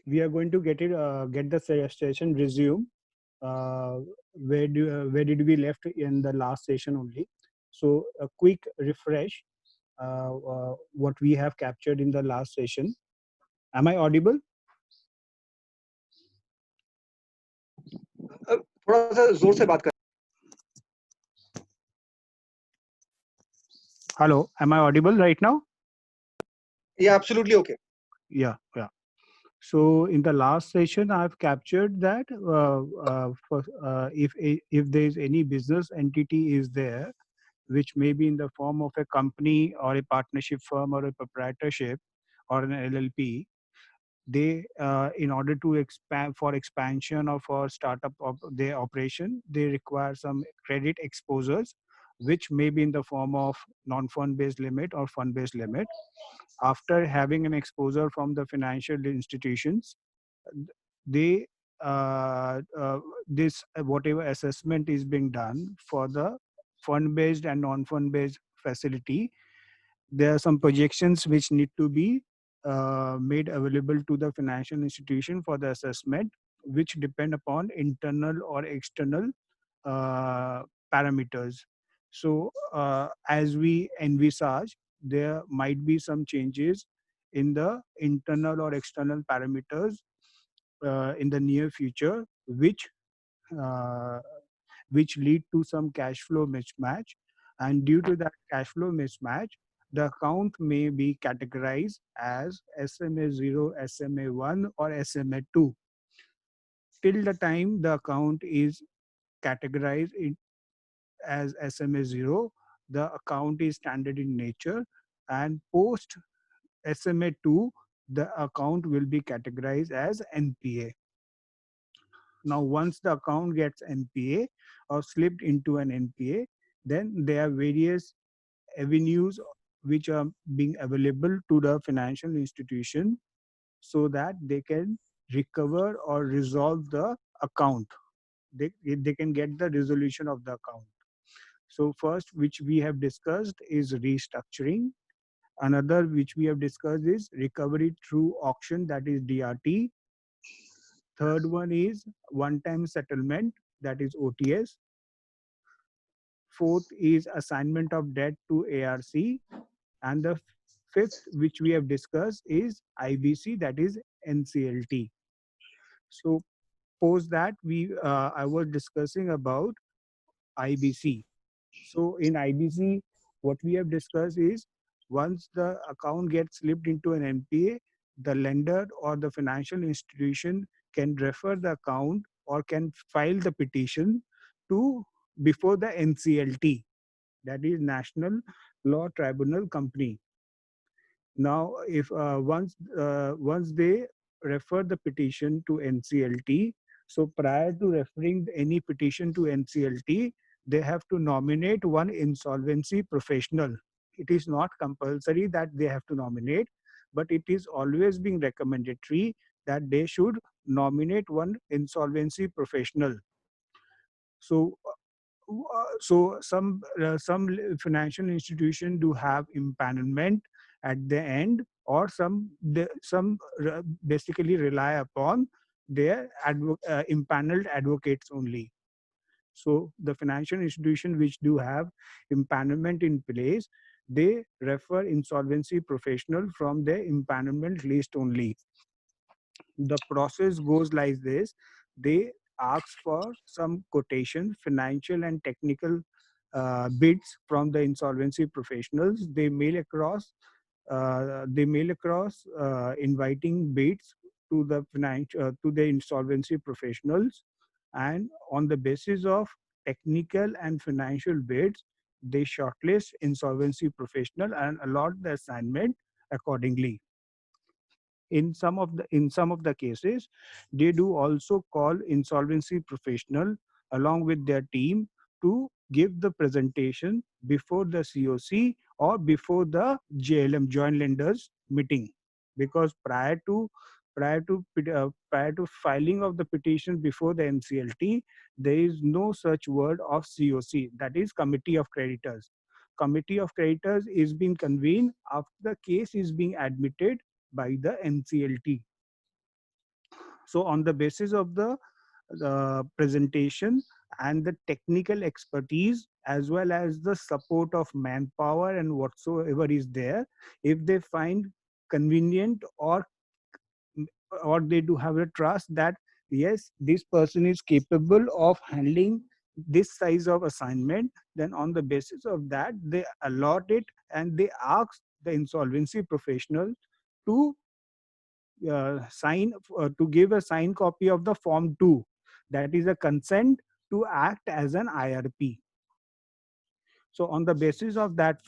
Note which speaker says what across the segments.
Speaker 1: we are going to get the session resume. Uh, where did we left in the last session only? So a quick refresh. What we have captured in the last session. Am I audible?
Speaker 2: थोड़ा सा जोर से बात कर.
Speaker 1: Hello, am I audible right now?
Speaker 2: Yeah, absolutely okay.
Speaker 1: Yeah, yeah. So in the last session, I've captured that if there is any business entity is there, which may be in the form of a company or a partnership firm or a proprietorship or an LLP, they in order to expand for expansion or for startup of their operation, they require some credit exposures, which may be in the form of non-fund based limit or fund based limit. After having an exposure from the financial institutions, they this whatever assessment is being done for the fund based and non-fund based facility, there are some projections which need to be made available to the financial institution for the assessment, which depend upon internal or external parameters. So as we envisage, there might be some changes in the internal or external parameters in the near future, uh, which lead to some cash flow mismatch. And due to that cash flow mismatch, the account may be categorized as SMA 0, SMA 1, or SMA 2. Till the time the account is categorized as SMA 0, the account is standard in nature, and post SMA 2, the account will be categorized as NPA. Now, once the account gets NPA or slipped into an NPA, then there are various avenues which are being available to the financial institution so that they can recover or resolve the account. They can get the resolution of the account. So first, which we have discussed, is restructuring. Another which we have discussed is recovery through auction, that is DRT. Third one is one-time settlement, that is OTS. Fourth is assignment of debt to ARC. And the fifth, which we have discussed, is IBC, that is NCLT. So post that, I was discussing about IBC. So in IBC, what we have discussed is once the account gets slipped into an NPA, the lender or the financial institution can refer the account or can file the petition to before the NCLT, that is National Law Tribunal Company. Now, if once they refer the petition to NCLT, so prior to referring any petition to NCLT, they have to nominate one insolvency professional. It is not compulsory that they have to nominate, but it is always being recommendatory that they should nominate one insolvency professional. So some financial institution do have empanelment at the end, or some basically rely upon their empaneled advocates only. So the financial institution which do have empanelment in place, they refer insolvency professional from their empanelment list only. The process goes like this: they ask for some quotation, financial and technical bids from the insolvency professionals. They mail across inviting bids to the insolvency professionals, and on the basis of technical and financial bids, they shortlist insolvency professional and allot the assignment accordingly. In some of the cases, they do also call insolvency professional along with their team to give the presentation before the COC or before the JLM, joint lenders meeting, because prior to filing of the petition before the NCLT, there is no such word of COC, that is committee of creditors. Committee of creditors is being convened after the case is being admitted by the NCLT. So on the basis of the presentation and the technical expertise, as well as the support of manpower and whatsoever is there, if they find convenient, or they do have a trust that yes, this person is capable of handling this size of assignment, then on the basis of that they allot it, and they ask the insolvency professional to sign to give a signed copy of the form 2, that is a consent to act as an IRP. So on the basis of that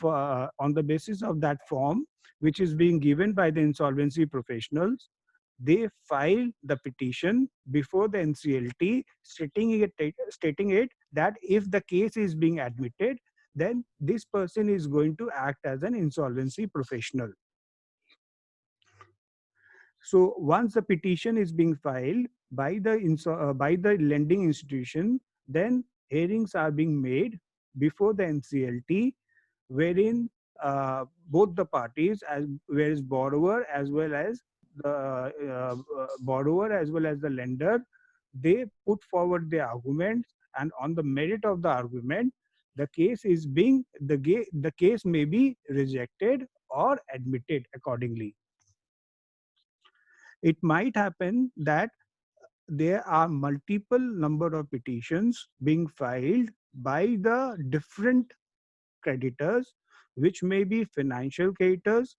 Speaker 1: form, which is being given by the insolvency professionals, they file the petition before the NCLT, stating it that if the case is being admitted, then this person is going to act as an insolvency professional. So once the petition is being filed by the lending institution, then hearings are being made before the NCLT, wherein both the parties, as whereas borrower as well as the lender, they put forward their arguments, and on the merit of the argument, the case may be rejected or admitted accordingly. It might happen that there are multiple number of petitions being filed by the different creditors, which may be financial creditors,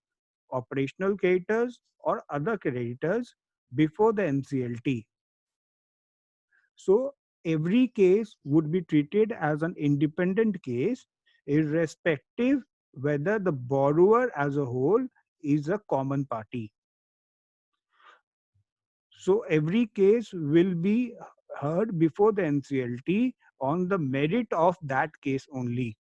Speaker 1: operational creditors, or other creditors before the NCLT. So every case would be treated as an independent case, irrespective whether the borrower as a whole is a common party. So every case will be heard before the NCLT on the merit of that case only.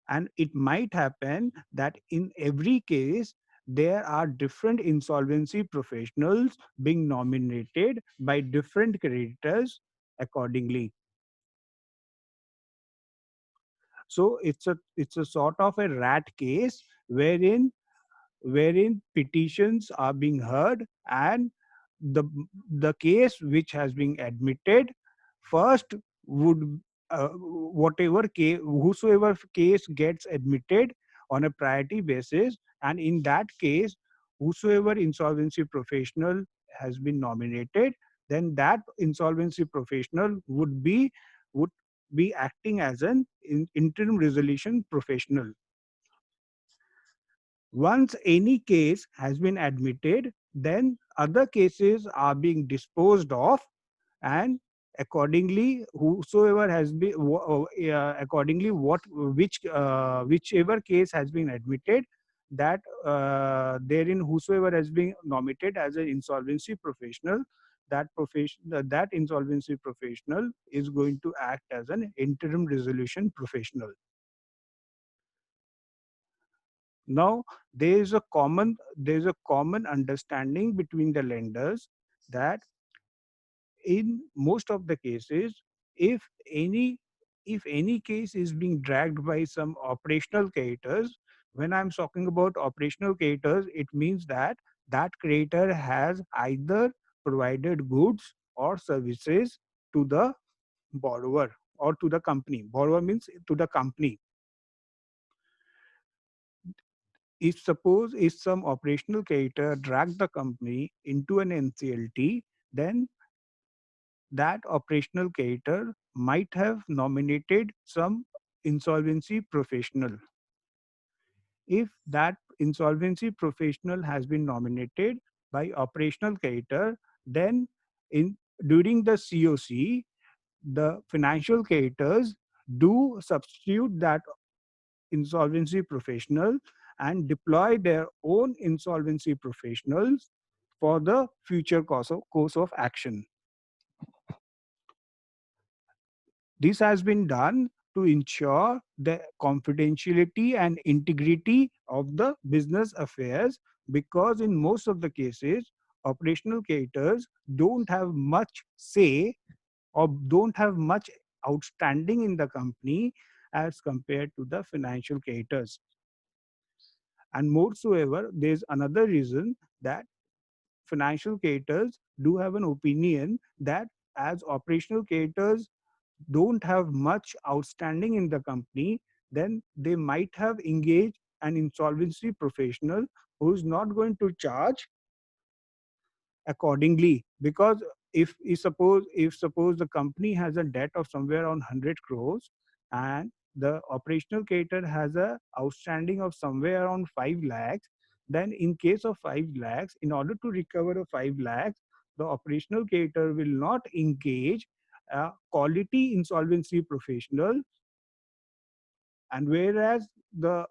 Speaker 1: And it might happen that in every case, there are different insolvency professionals being nominated by different creditors accordingly. So it's a sort of a rat case wherein petitions are being heard, and the the case which has been admitted first would whatever case whosoever case gets admitted on a priority basis, and in that case whosoever insolvency professional has been nominated, then that insolvency professional would be acting as an interim resolution professional. Once any case has been admitted, then other cases are being disposed of, and accordingly, whosoever has been, accordingly, whichever case has been admitted, that therein whosoever has been nominated as an insolvency professional, that insolvency professional is going to act as an interim resolution professional. Now, there is a common understanding between the lenders that in most of the cases, if any if any case is being dragged by some operational creditors, when I'm talking about operational creditors, it means that that creditor has either provided goods or services to the borrower or to the company. Borrower means to the company. If some operational creditor dragged the company into an NCLT, then that operational creditor might have nominated some insolvency professional. If that insolvency professional has been nominated by operational creditor, then in during the COC, the financial creditors do substitute that insolvency professional and deploy their own insolvency professionals for the future course of action. This has been done to ensure the confidentiality and integrity of the business affairs, because in most of the cases, operational creditors don't have much say or don't have much outstanding in the company as compared to the financial creditors. And moreover, there's another reason that financial creditors do have an opinion that as operational creditors don't have much outstanding in the company, then they might have engaged an insolvency professional who's not going to charge accordingly. Because if suppose the company has a debt of somewhere around 100 crores, and the operational creditor has a outstanding of somewhere around 5 lakhs, then in case of 5 lakhs, in order to recover the 5 lakhs, the operational creditor will not engage a quality insolvency professional. And whereas the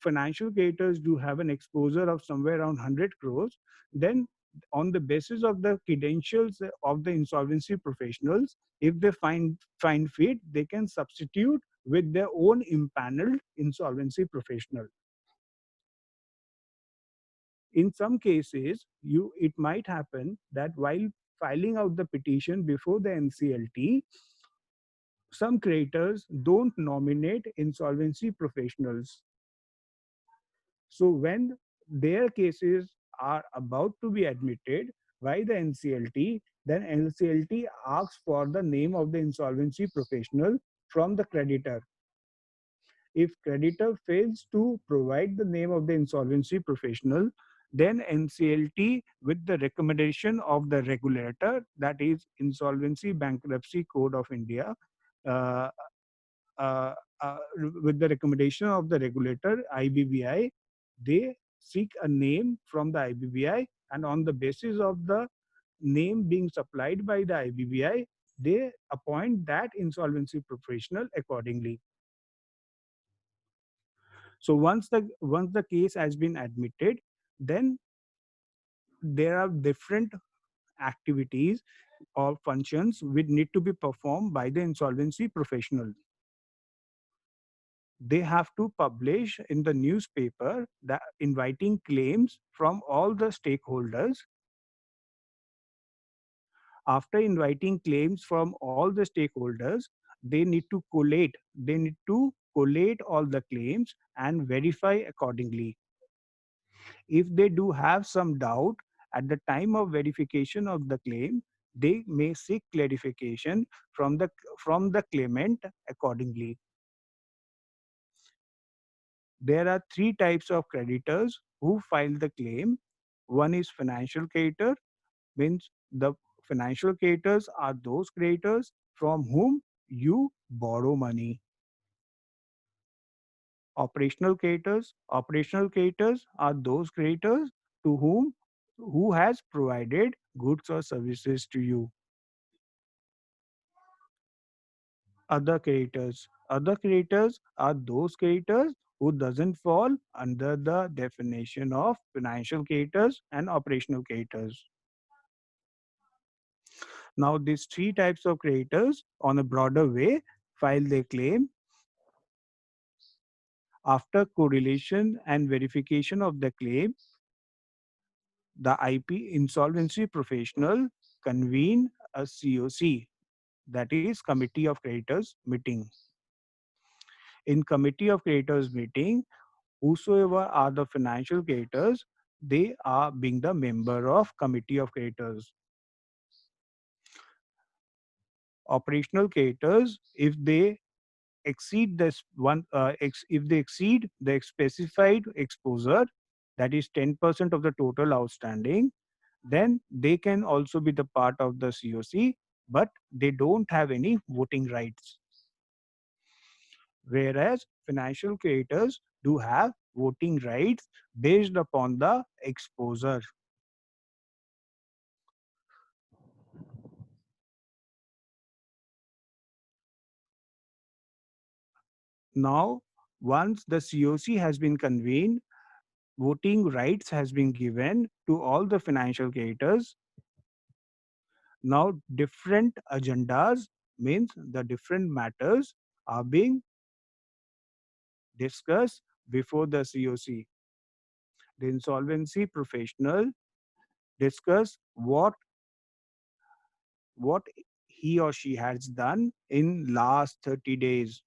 Speaker 1: financial creditors do have an exposure of somewhere around 100 crores, then on the basis of the credentials of the insolvency professionals, if they find fit, they can substitute with their own impaneled insolvency professional. In some cases, it might happen that while filing out the petition before the NCLT, some creditors don't nominate insolvency professionals. So when their cases are about to be admitted by the NCLT, then NCLT asks for the name of the insolvency professional from the creditor. If creditor fails to provide the name of the insolvency professional, then NCLT, with the recommendation of the regulator, that is Insolvency Bankruptcy Code of India, uh, uh, uh, with the recommendation of the regulator, IBBI, they seek a name from the IBBI, and on the basis of the name being supplied by the IBBI, they appoint that insolvency professional accordingly. So once the case has been admitted, then there are different activities or functions which need to be performed by the insolvency professional. They have to publish in the newspaper that inviting claims from all the stakeholders. After inviting claims from all the stakeholders, they need to collate all the claims and verify accordingly. If they do have some doubt at the time of verification of the claim, they may seek clarification from the claimant accordingly. There are three types of creditors who file the claim. One is financial creditor, means the financial creditors are those creditors from whom you borrow money. Operational creditors are those creditors to who has provided goods or services to you. Other creditors are those creditors who doesn't fall under the definition of financial creditors and operational creditors. Now, these three types of creditors, on a broader way, file their claim. After correlation and verification of the claim, the IP insolvency professional convene a COC, that is Committee of Creditors meeting. In Committee of Creditors meeting, whosoever are the financial creditors, they are being the member of Committee of Creditors. Operational creditors, if they exceed the specified exposure, that is 10% of the total outstanding, then they can also be the part of the COC, but they don't have any voting rights. Whereas financial creditors do have voting rights based upon the exposure. Now, once the COC has been convened, voting rights has been given to all the financial creditors. Now, different agendas, means the different matters, are being discussed before the COC. The insolvency professional discuss what he or she has done in last 30 days,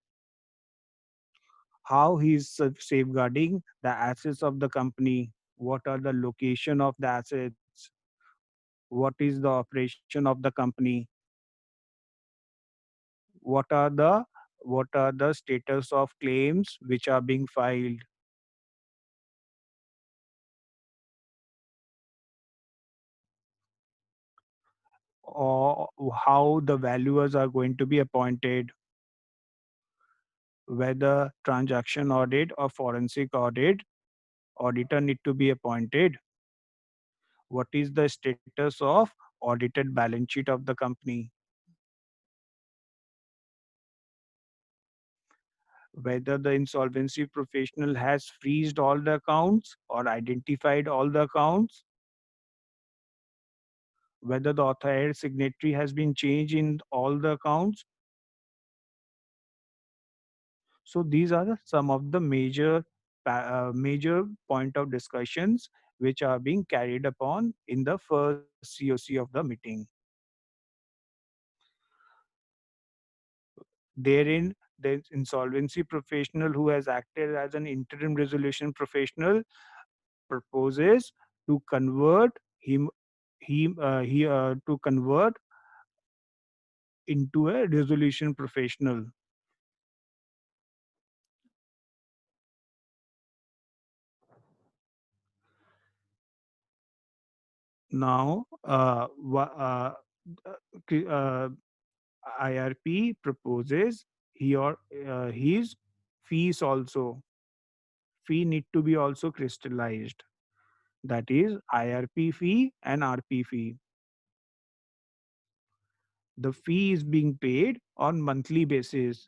Speaker 1: how he is safeguarding the assets of the company, what are the location of the assets, what is the operation of the company, what are the status of claims which are being filed, or how the valuers are going to be appointed, whether transaction audit or forensic audit auditor need to be appointed, what is the status of audited balance sheet of the company, whether the insolvency professional has freezed all the accounts or identified all the accounts, whether the authorized signatory has been changed in all the accounts. So these are some of the major point of discussions which are being carried upon in the first COC of the meeting. Therein, the insolvency professional who has acted as an interim resolution professional proposes to convert him he to convert into a resolution professional. Now, IRP proposes he or his fees also fee need to be also crystallized. That is IRP fee and RP fee. The fee is being paid on monthly basis.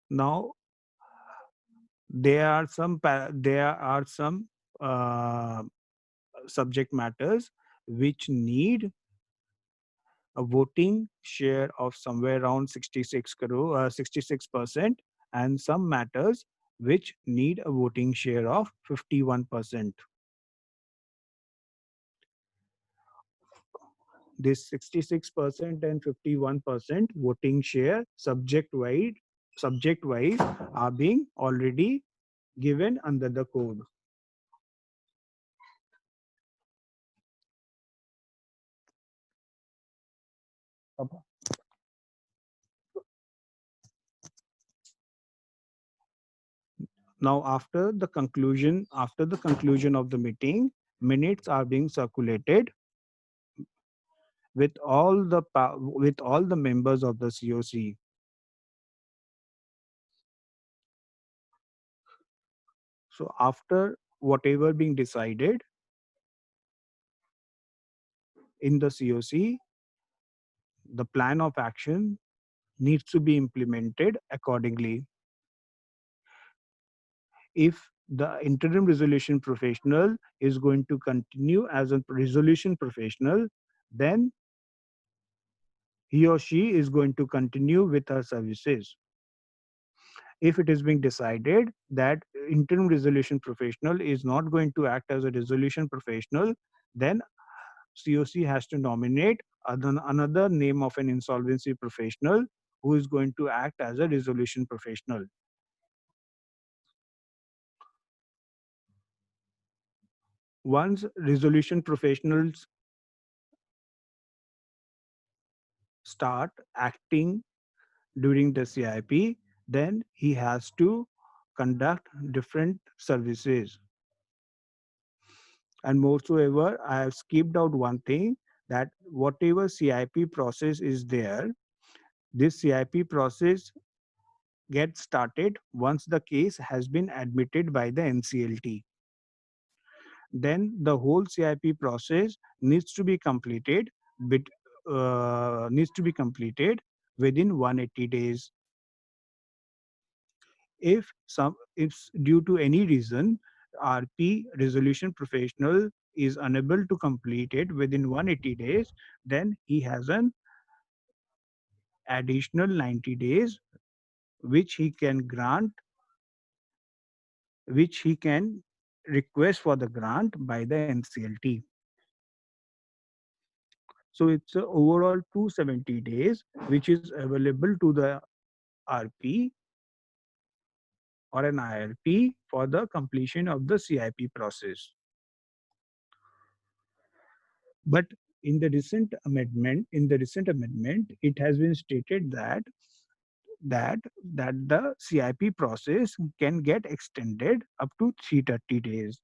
Speaker 1: Now there are some uh, subject matters which need a voting share of somewhere around 66%, and some matters which need a voting share of 51%. This 66% and 51% voting share subject wise are being already given under the code. Now, after the conclusion of the meeting, minutes are being circulated with all the members of the COC. So, after whatever being decided in the COC, the plan of action needs to be implemented accordingly. If the interim resolution professional is going to continue as a resolution professional, then he or she is going to continue with her services. If it is being decided that interim resolution professional is not going to act as a resolution professional, then COC has to nominate another name of an insolvency professional who is going to act as a resolution professional. Once resolution professionals start acting during the CIP, then he has to conduct different services. And moreover, I have skipped out one thing, that whatever CIP process is there, this CIP process gets started once the case has been admitted by the NCLT. Then the whole CIP process needs to be completed within 180 days. If due to any reason RP resolution professional is unable to complete it within 180 days, then he has an additional 90 days which he can grant, which he can request for the grant by the NCLT. So it's a overall 270 days, which is available to the RP or an IRP for the completion of the CIP process. But in the recent amendment, it has been stated that that the CIP process can get extended up to 330 days.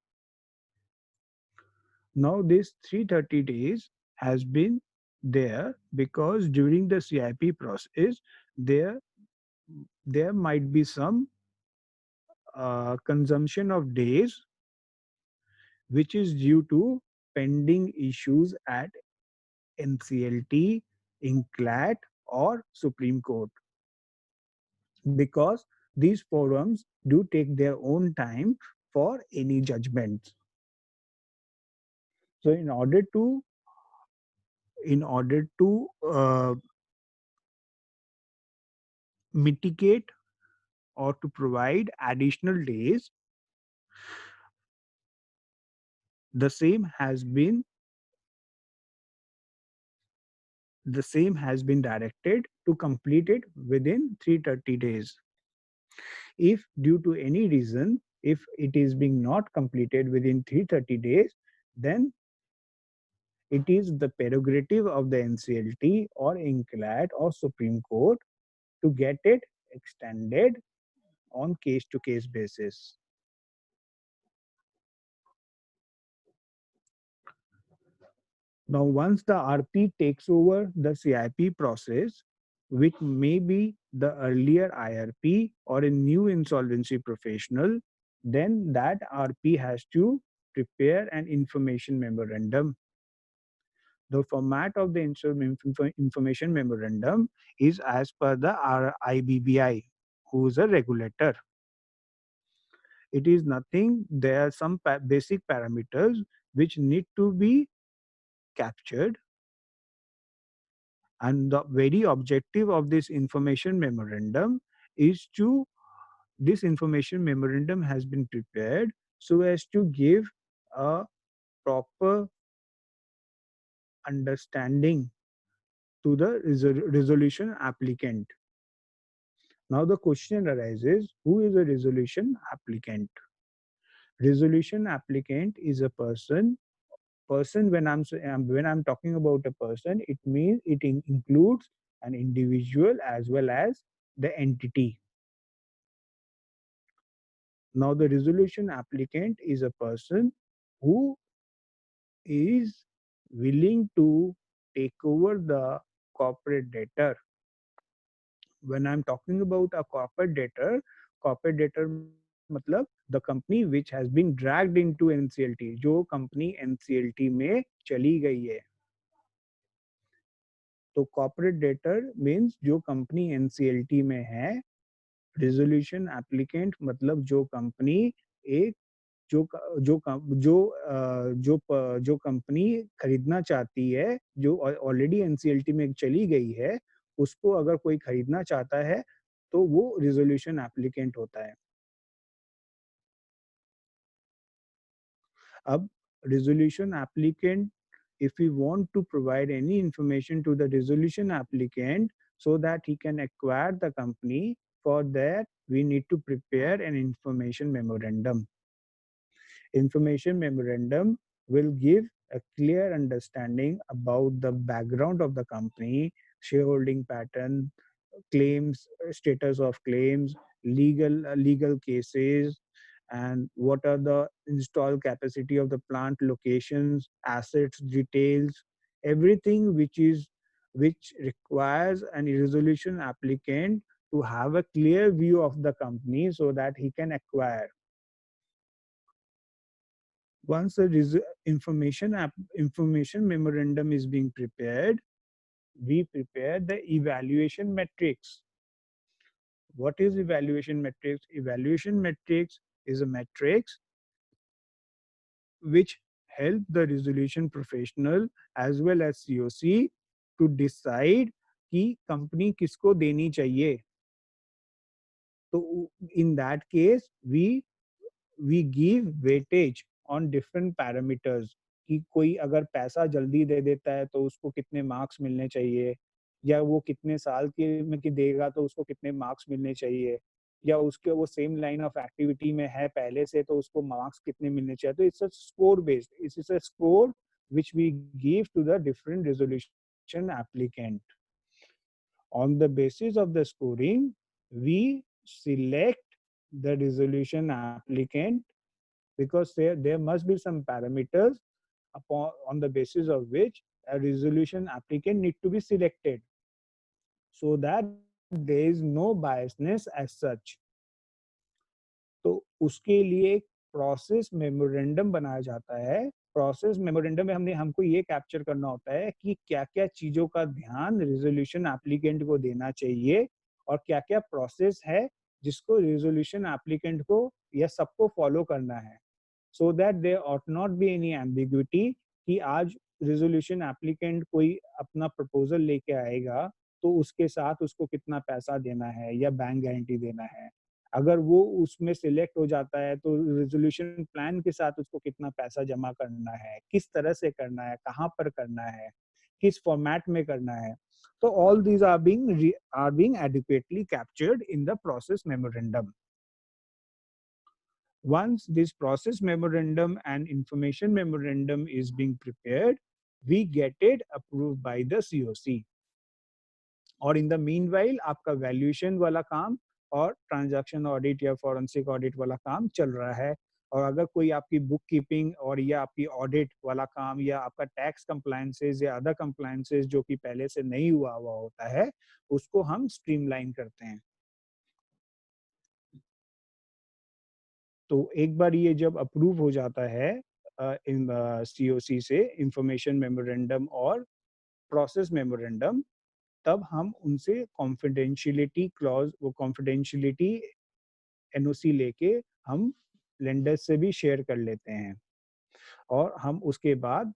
Speaker 1: Now this 330 days has been there because during the CIP process there there might be some consumption of days which is due to pending issues at NCLT, INCLAT or Supreme Court, because these forums do take their own time for any judgments. So in order to mitigate or to provide additional days, the same has been directed to complete it within 330 days. If due to any reason, if it is being not completed within 330 days, then it is the prerogative of the NCLT or INCLAT or Supreme Court to get it extended on case to case basis. Now, once the RP takes over the CIP process, which may be the earlier IRP or a new insolvency professional, then that RP has to prepare an information memorandum. The format of the information memorandum is as per the IBBI, who is a regulator. It is nothing, there are some basic parameters which need to be captured, and the very objective of this information memorandum is to this information memorandum has been prepared so as to give a proper understanding to the resolution applicant. Now the question arises, who is a resolution applicant? Resolution applicant is a person. When I'm talking about a person, it means it includes an individual as well as the entity. Now the resolution applicant is a person who is willing to take over the corporate debtor. When I'm talking about a corporate debtor मतलब the company which has been dragged into NCLT, जो company NCLT में चली गई है. तो corporate debtor means जो company NCLT में है. Resolution applicant मतलब जो company एक जो जो जो जो जो कंपनी खरीदना चाहती है, जो ऑलरेडी एनसीएलटी में चली गई है, उसको अगर कोई खरीदना चाहता है तो वो रिजोल्यूशन एप्लीकेंट होता है. अब resolution applicant, if we want to provide any information to the resolution applicant so that he can acquire the company, for that we need to prepare an information memorandum. Information memorandum will give a clear understanding about the background of the company, shareholding pattern, claims, status of claims, legal cases, and what are the installed capacity of the plant locations, assets details, everything which requires an resolution applicant to have a clear view of the company so that he can acquire. Once the information memorandum is being prepared, we prepare the evaluation metrics. What is evaluation metrics? Evaluation metrics is a metrics which help the resolution professional as well as COC to decide कि company किसको देनी चाहिए. तो in that case we give weightage on different parameters कि कोई अगर पैसा जल्दी दे देता है तो उसको कितने मार्क्स मिलने चाहिए, या वो कितने साल के में कि देगा तो उसको कितने मार्क्स मिलने चाहिए, या उसके वो सेम लाइन ऑफ एक्टिविटी में है पहले से तो उसको मार्क्स कितने मिलने चाहिए। तो it's a score based, it's a score which we give to the different resolution applicant. On the basis of the scoring, we select the resolution applicant because there must be some parameters on the basis of which a resolution applicant need to be selected so that there is no biasness as such. तो उसके लिए एक process memorandum बनाया जाता है। Process memorandum में हमने हमको ये कैप्चर करना होता है कि क्या-क्या चीज़ों का ध्यान रिज़ॉल्यूशन एप्लीकेंट को देना चाहिए और क्या-क्या प्रोसेस है जिसको रिज़ॉल्यूशन एप्लीकेंट को या सबको फॉलो करना है। So that there ought not be any ambiguity कि आज रिज़ॉल्यूशन एप्लीकेंट कोई अपना प्रपोज़ल लेके आएगा, तो उसके साथ उसको कितना पैसा देना है या बैंक गारंटी देना है। अगर वो उसमें सिलेक्ट हो जाता है तो रिज़ॉल्यूशन प्लान के साथ उसको कितना पैसा जमा करना है, किस तरह से करना है, कहाँ पर करना है, किस फॉर्मेट में करना है। तो all these are being adequately captured in the process memorandum. Once this process memorandum and information memorandum is being prepared, we get it approved by the COC. और इन द मीनवाइल आपका valuation वाला काम और transaction audit या forensic audit वाला काम चल रहा है। और अगर कोई आपकी बुक कीपिंग और या आपकी ऑडिट वाला काम या आपका टैक्स कंप्लायंसेस या अदर कंप्लायंसेस जो कि पहले से नहीं हुआ हुआ होता है, उसको हम स्ट्रीमलाइन करते हैं। तो एक बार ये जब अप्रूव हो जाता है इन सीओसी से इंफॉर्मेशन मेमोरेंडम और प्रोसेस मेमोरेंडम, तब हम उनसे कॉन्फिडेंशियलिटी क्लॉज, वो कॉन्फिडेंशियलिटी एनओसी लेके हम लेंडर्स से भी शेयर कर लेते हैं और हम उसके बाद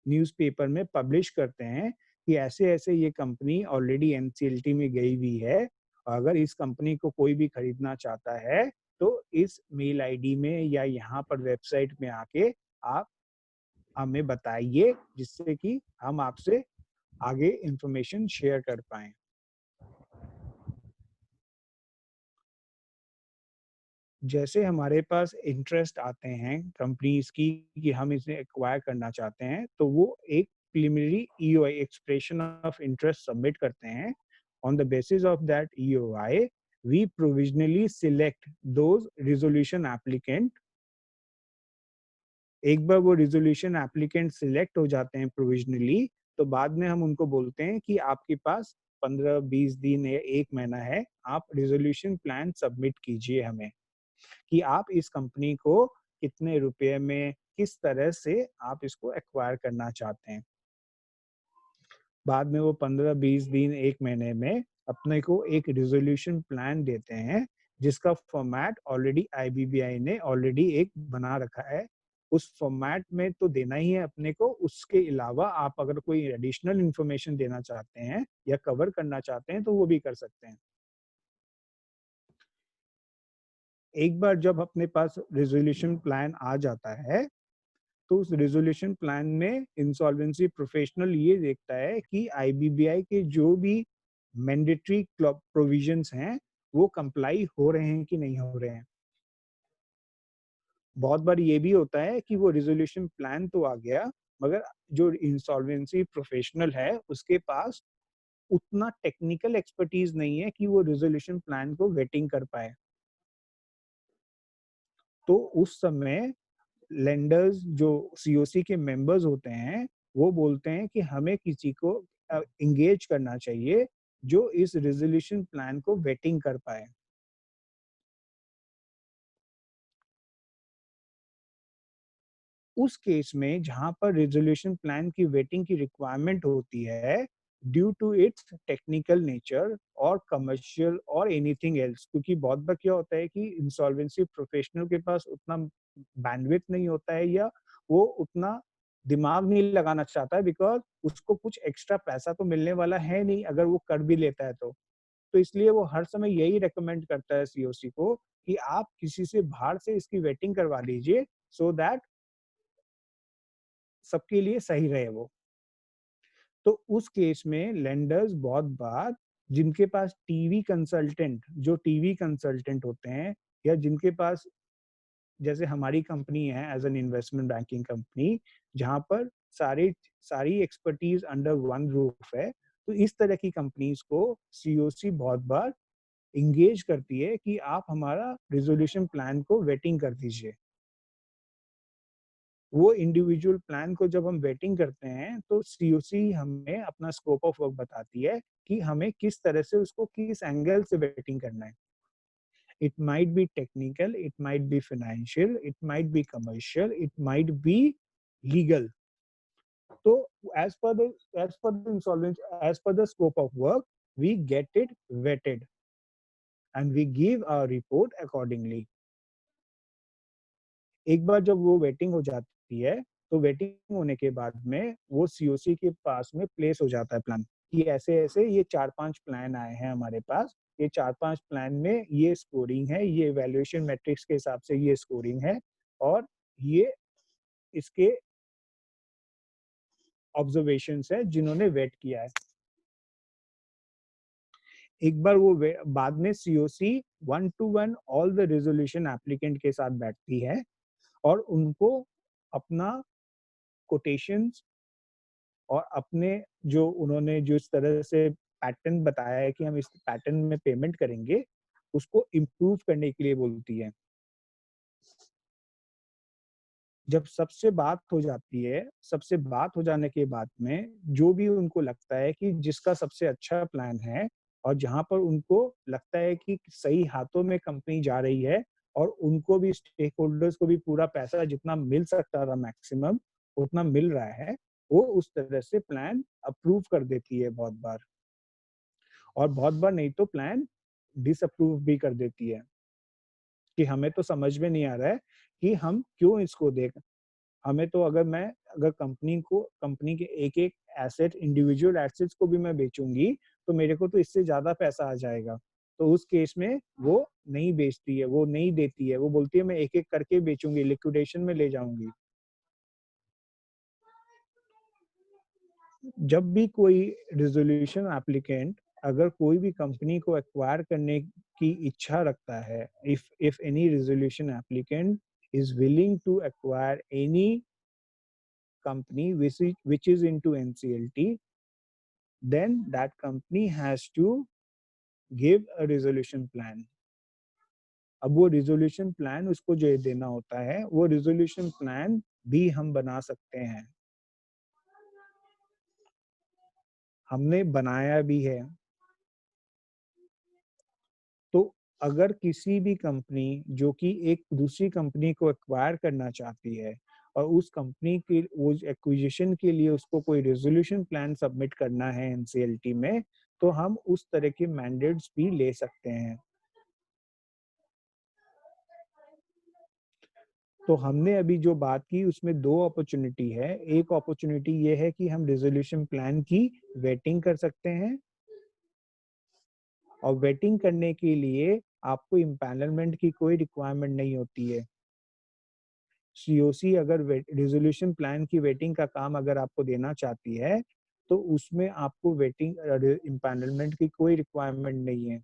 Speaker 1: न्यूज़पेपर में पब्लिश करते हैं कि ऐसे-ऐसे ये कंपनी ऑलरेडी एनसीएलटी में गई हुई है। अगर इस कंपनी को कोई भी खरीदना चाहता है, तो इस मेल आईडी में या यहाँ पर वेबसाइट में आके आप हमें बताइए, जिससे कि हम आपसे आगे इन्फॉर्मेशन शेयर कर पाएँ। जैसे हमारे पास इंटरेस्ट आते हैं कंपनीज़ की कि हम इसे एक्वायर करना चाहते हैं, तो वो एक preliminary EOI expression of interest submit करते हैं। On the basis of that EOI, we provisionally select those resolution applicant. एक बार वो रिज़ॉल्यूशन एप्लीकेंट सिलेक्ट हो जाते हैं प्रोविजनली, तो बाद में हम उनको बोलते हैं कि आपके पास 15-20 दिन या 1 महीना है, आप रिज़ॉल्यूशन प्लान सबमिट कीजिए हमें। कि आप इस कंपनी को कितने रुपए में, किस तरह से आप इसको एक्वायर करना चाहते हैं। बाद में वो 15-20 दिन, 1 महीने में अपने को एक रिज़ॉल्यूशन प्लान देते हैं, जिसका फॉर्मेट ऑलरेडी आईबीबीआई ने ऑलरेडी एक बना रखा है। उस फॉर्मेट में तो देना ही है अपने को, उसके अलावा आप अगर कोई एडिशनल इन्फॉर्मेशन देना चाहते हैं या कवर करना चाहते हैं, तो वो भी कर सकते हैं। एक बार जब अपने पास रिज़ॉल्यूशन प्लान आ जाता है, तो उस रिज़ॉल्यूशन प्लान में इंसॉल्वेंसी प्रोफेशनल ये देखता है कि आईबीबीआई के जो भी मैंडेटरी प्रोविजंस हैं, वो कंप्लाई हो रहे हैं कि नहीं हो रहे हैं। बहुत बार ये भी होता है कि वो रिज़ॉल्यूशन प्लान तो आ गया, मगर जो इंसॉल्वेंसी प्रोफेशनल है, उसके पास उतना टेक्निकल एक्सपर्टीज़ नहीं है कि वो रिज़ॉल्यूशन प्लान को वेटिंग कर पाए। तो उस समय लेंडर्स जो सीओसी के मेंबर्स होते हैं, वो बोलते हैं कि हमें किसी को एंगेज करना चाहिए, जो इस रिज़ॉल्यूशन प्लान को वेटिंग कर पाए। उस केस में जहाँ पर रिज़ॉल्यूशन प्लान की वेटिंग की रिक्वायरमेंट होती है, due to its technical nature और कमर्शियल और एनीथिंग एल्स, क्योंकि बहुत बार क्या होता है कि इंसॉल्वेंसी प्रोफेशनल के पास उतना बैंडविड्थ नहीं होता है या वो उतना दिमाग नहीं लगाना चाहता है, बिकॉज़ उसको कुछ एक्स्ट्रा पैसा तो मिलने वाला है नहीं अगर वो कर भी लेता है तो। तो इसलिए वो हर समय यही रिकमेंड करता है सीओसी को कि आप किसी से बाहर से इसकी वेटिंग करवा लीजिए, सो दैट सबके लिए सही रहे वो। तो उस केस में लेंडर्स बहुत बार जिनके पास जो टीवी कंसल्टेंट होते हैं, या जिनके पास, जैसे हमारी कंपनी है as an investment banking company, जहाँ पर सारी सारी एक्सपर्टीज अंडर वन रूफ है, तो इस तरह की कंपनीज को सीओसी बहुत बार इंगेज करती है कि आप हमारा रिजोल्यूशन प्लान को वेटिंग कर दीजिए। वो इंडिविजुअल प्लान को जब हम वेटिंग करते हैं तो सीओसी हमें अपना स्कोप ऑफ वर्क बताती है कि हमें किस तरह से उसको किस एंगल से वेटिंग करना है। It might be technical, it might be financial, it might be commercial, it might be legal. So as per the scope of work, we get it vetted and we give our report accordingly. एक बार जब वो waiting हो जाती है, तो waiting होने के बाद में वो सीओसी के पास में प्लेस हो जाता है प्लान कि ऐसे-ऐसे ये 4-5 प्लान आए हैं हमारे पास, ये 4-5 प्लान में ये स्कोरिंग है, ये इवैल्यूएशन मैट्रिक्स के हिसाब से ये स्कोरिंग है और ये इसके ऑब्जर्वेशंस है जिन्होंने वेट किया है। एक बार वो बाद में COC 1 to 1 all the resolution applicant के साथ बैठती है और उनको अपना कोटेशंस और अपने जो उन्होंने जिस तरह से पैटर्न बताया है कि हम इस पैटर्न में पेमेंट करेंगे, उसको इम्प्रूव करने के लिए बोलती है। जब सबसे बात हो जाती है, सबसे बात हो जाने के बाद में जो भी उनको लगता है कि जिसका सबसे अच्छा प्लान है और जहाँ पर उनको लगता है कि सही हाथों में कंपनी जा रही है और उनको भी, स्टेक होल्डर्स को भी पूरा पैसा जितना मिल सकता था मैक्सिमम, उतना मिल रहा है, वो उस तरह से प्लान अप्रूव कर देती है बहुत बार। और बहुत बार नहीं तो प्लान डिसअप्रूव भी कर देती है कि हमें तो समझ में नहीं आ रहा है कि हम क्यों इसको दें। हमें तो अगर कंपनी के एक-एक एसेट, इंडिविजुअल एसेट्स को भी मैं बेचूँगी, तो मेरे को तो इससे ज़्यादा पैसा आ जाएगा। तो उस केस में वो नहीं बेचती है, वो नहीं देती है, वो बोलती है मैं एक-एक करके बेचूँगी, लिक्विडेशन में ले जाऊँगी। जब भी कोई रिज़ॉल्यूशन एप्लीकेंट अगर कोई भी कंपनी को एक्वायर करने की इच्छा रखता है, if any resolution applicant is willing to acquire any company which is into NCLT, then that company has to give a resolution plan. अब वो resolution plan उसको जो देना होता है, वो resolution plan भी हम बना सकते हैं। हमने बनाया भी है। तो अगर किसी भी कंपनी जो कि एक दूसरी कंपनी को एक्वायर करना चाहती है और उस कंपनी के वो एक्विजिशन के लिए उसको कोई रेजोल्यूशन प्लान सबमिट करना है एनसीएलटी में, तो हम उस तरह के मैंडेट्स भी ले सकते हैं। तो हमने अभी जो बात की उसमें 2 अपॉर्चुनिटी है। एक अपॉर्चुनिटी ये है कि हम रेजोल्यूशन प्लान की वेटिंग कर सकते हैं और वेटिंग करने के लिए आपको इम्पैनलमेंट की कोई रिक्वायरमेंट नहीं होती है। सीओसी अगर रिजोल्यूशन प्लान की वेटिंग का काम अगर आपको देना चाहती है, तो उसमें आपको वेटिंग इम्पैनलमेंट की कोई रिक्वायरमेंट नहीं है।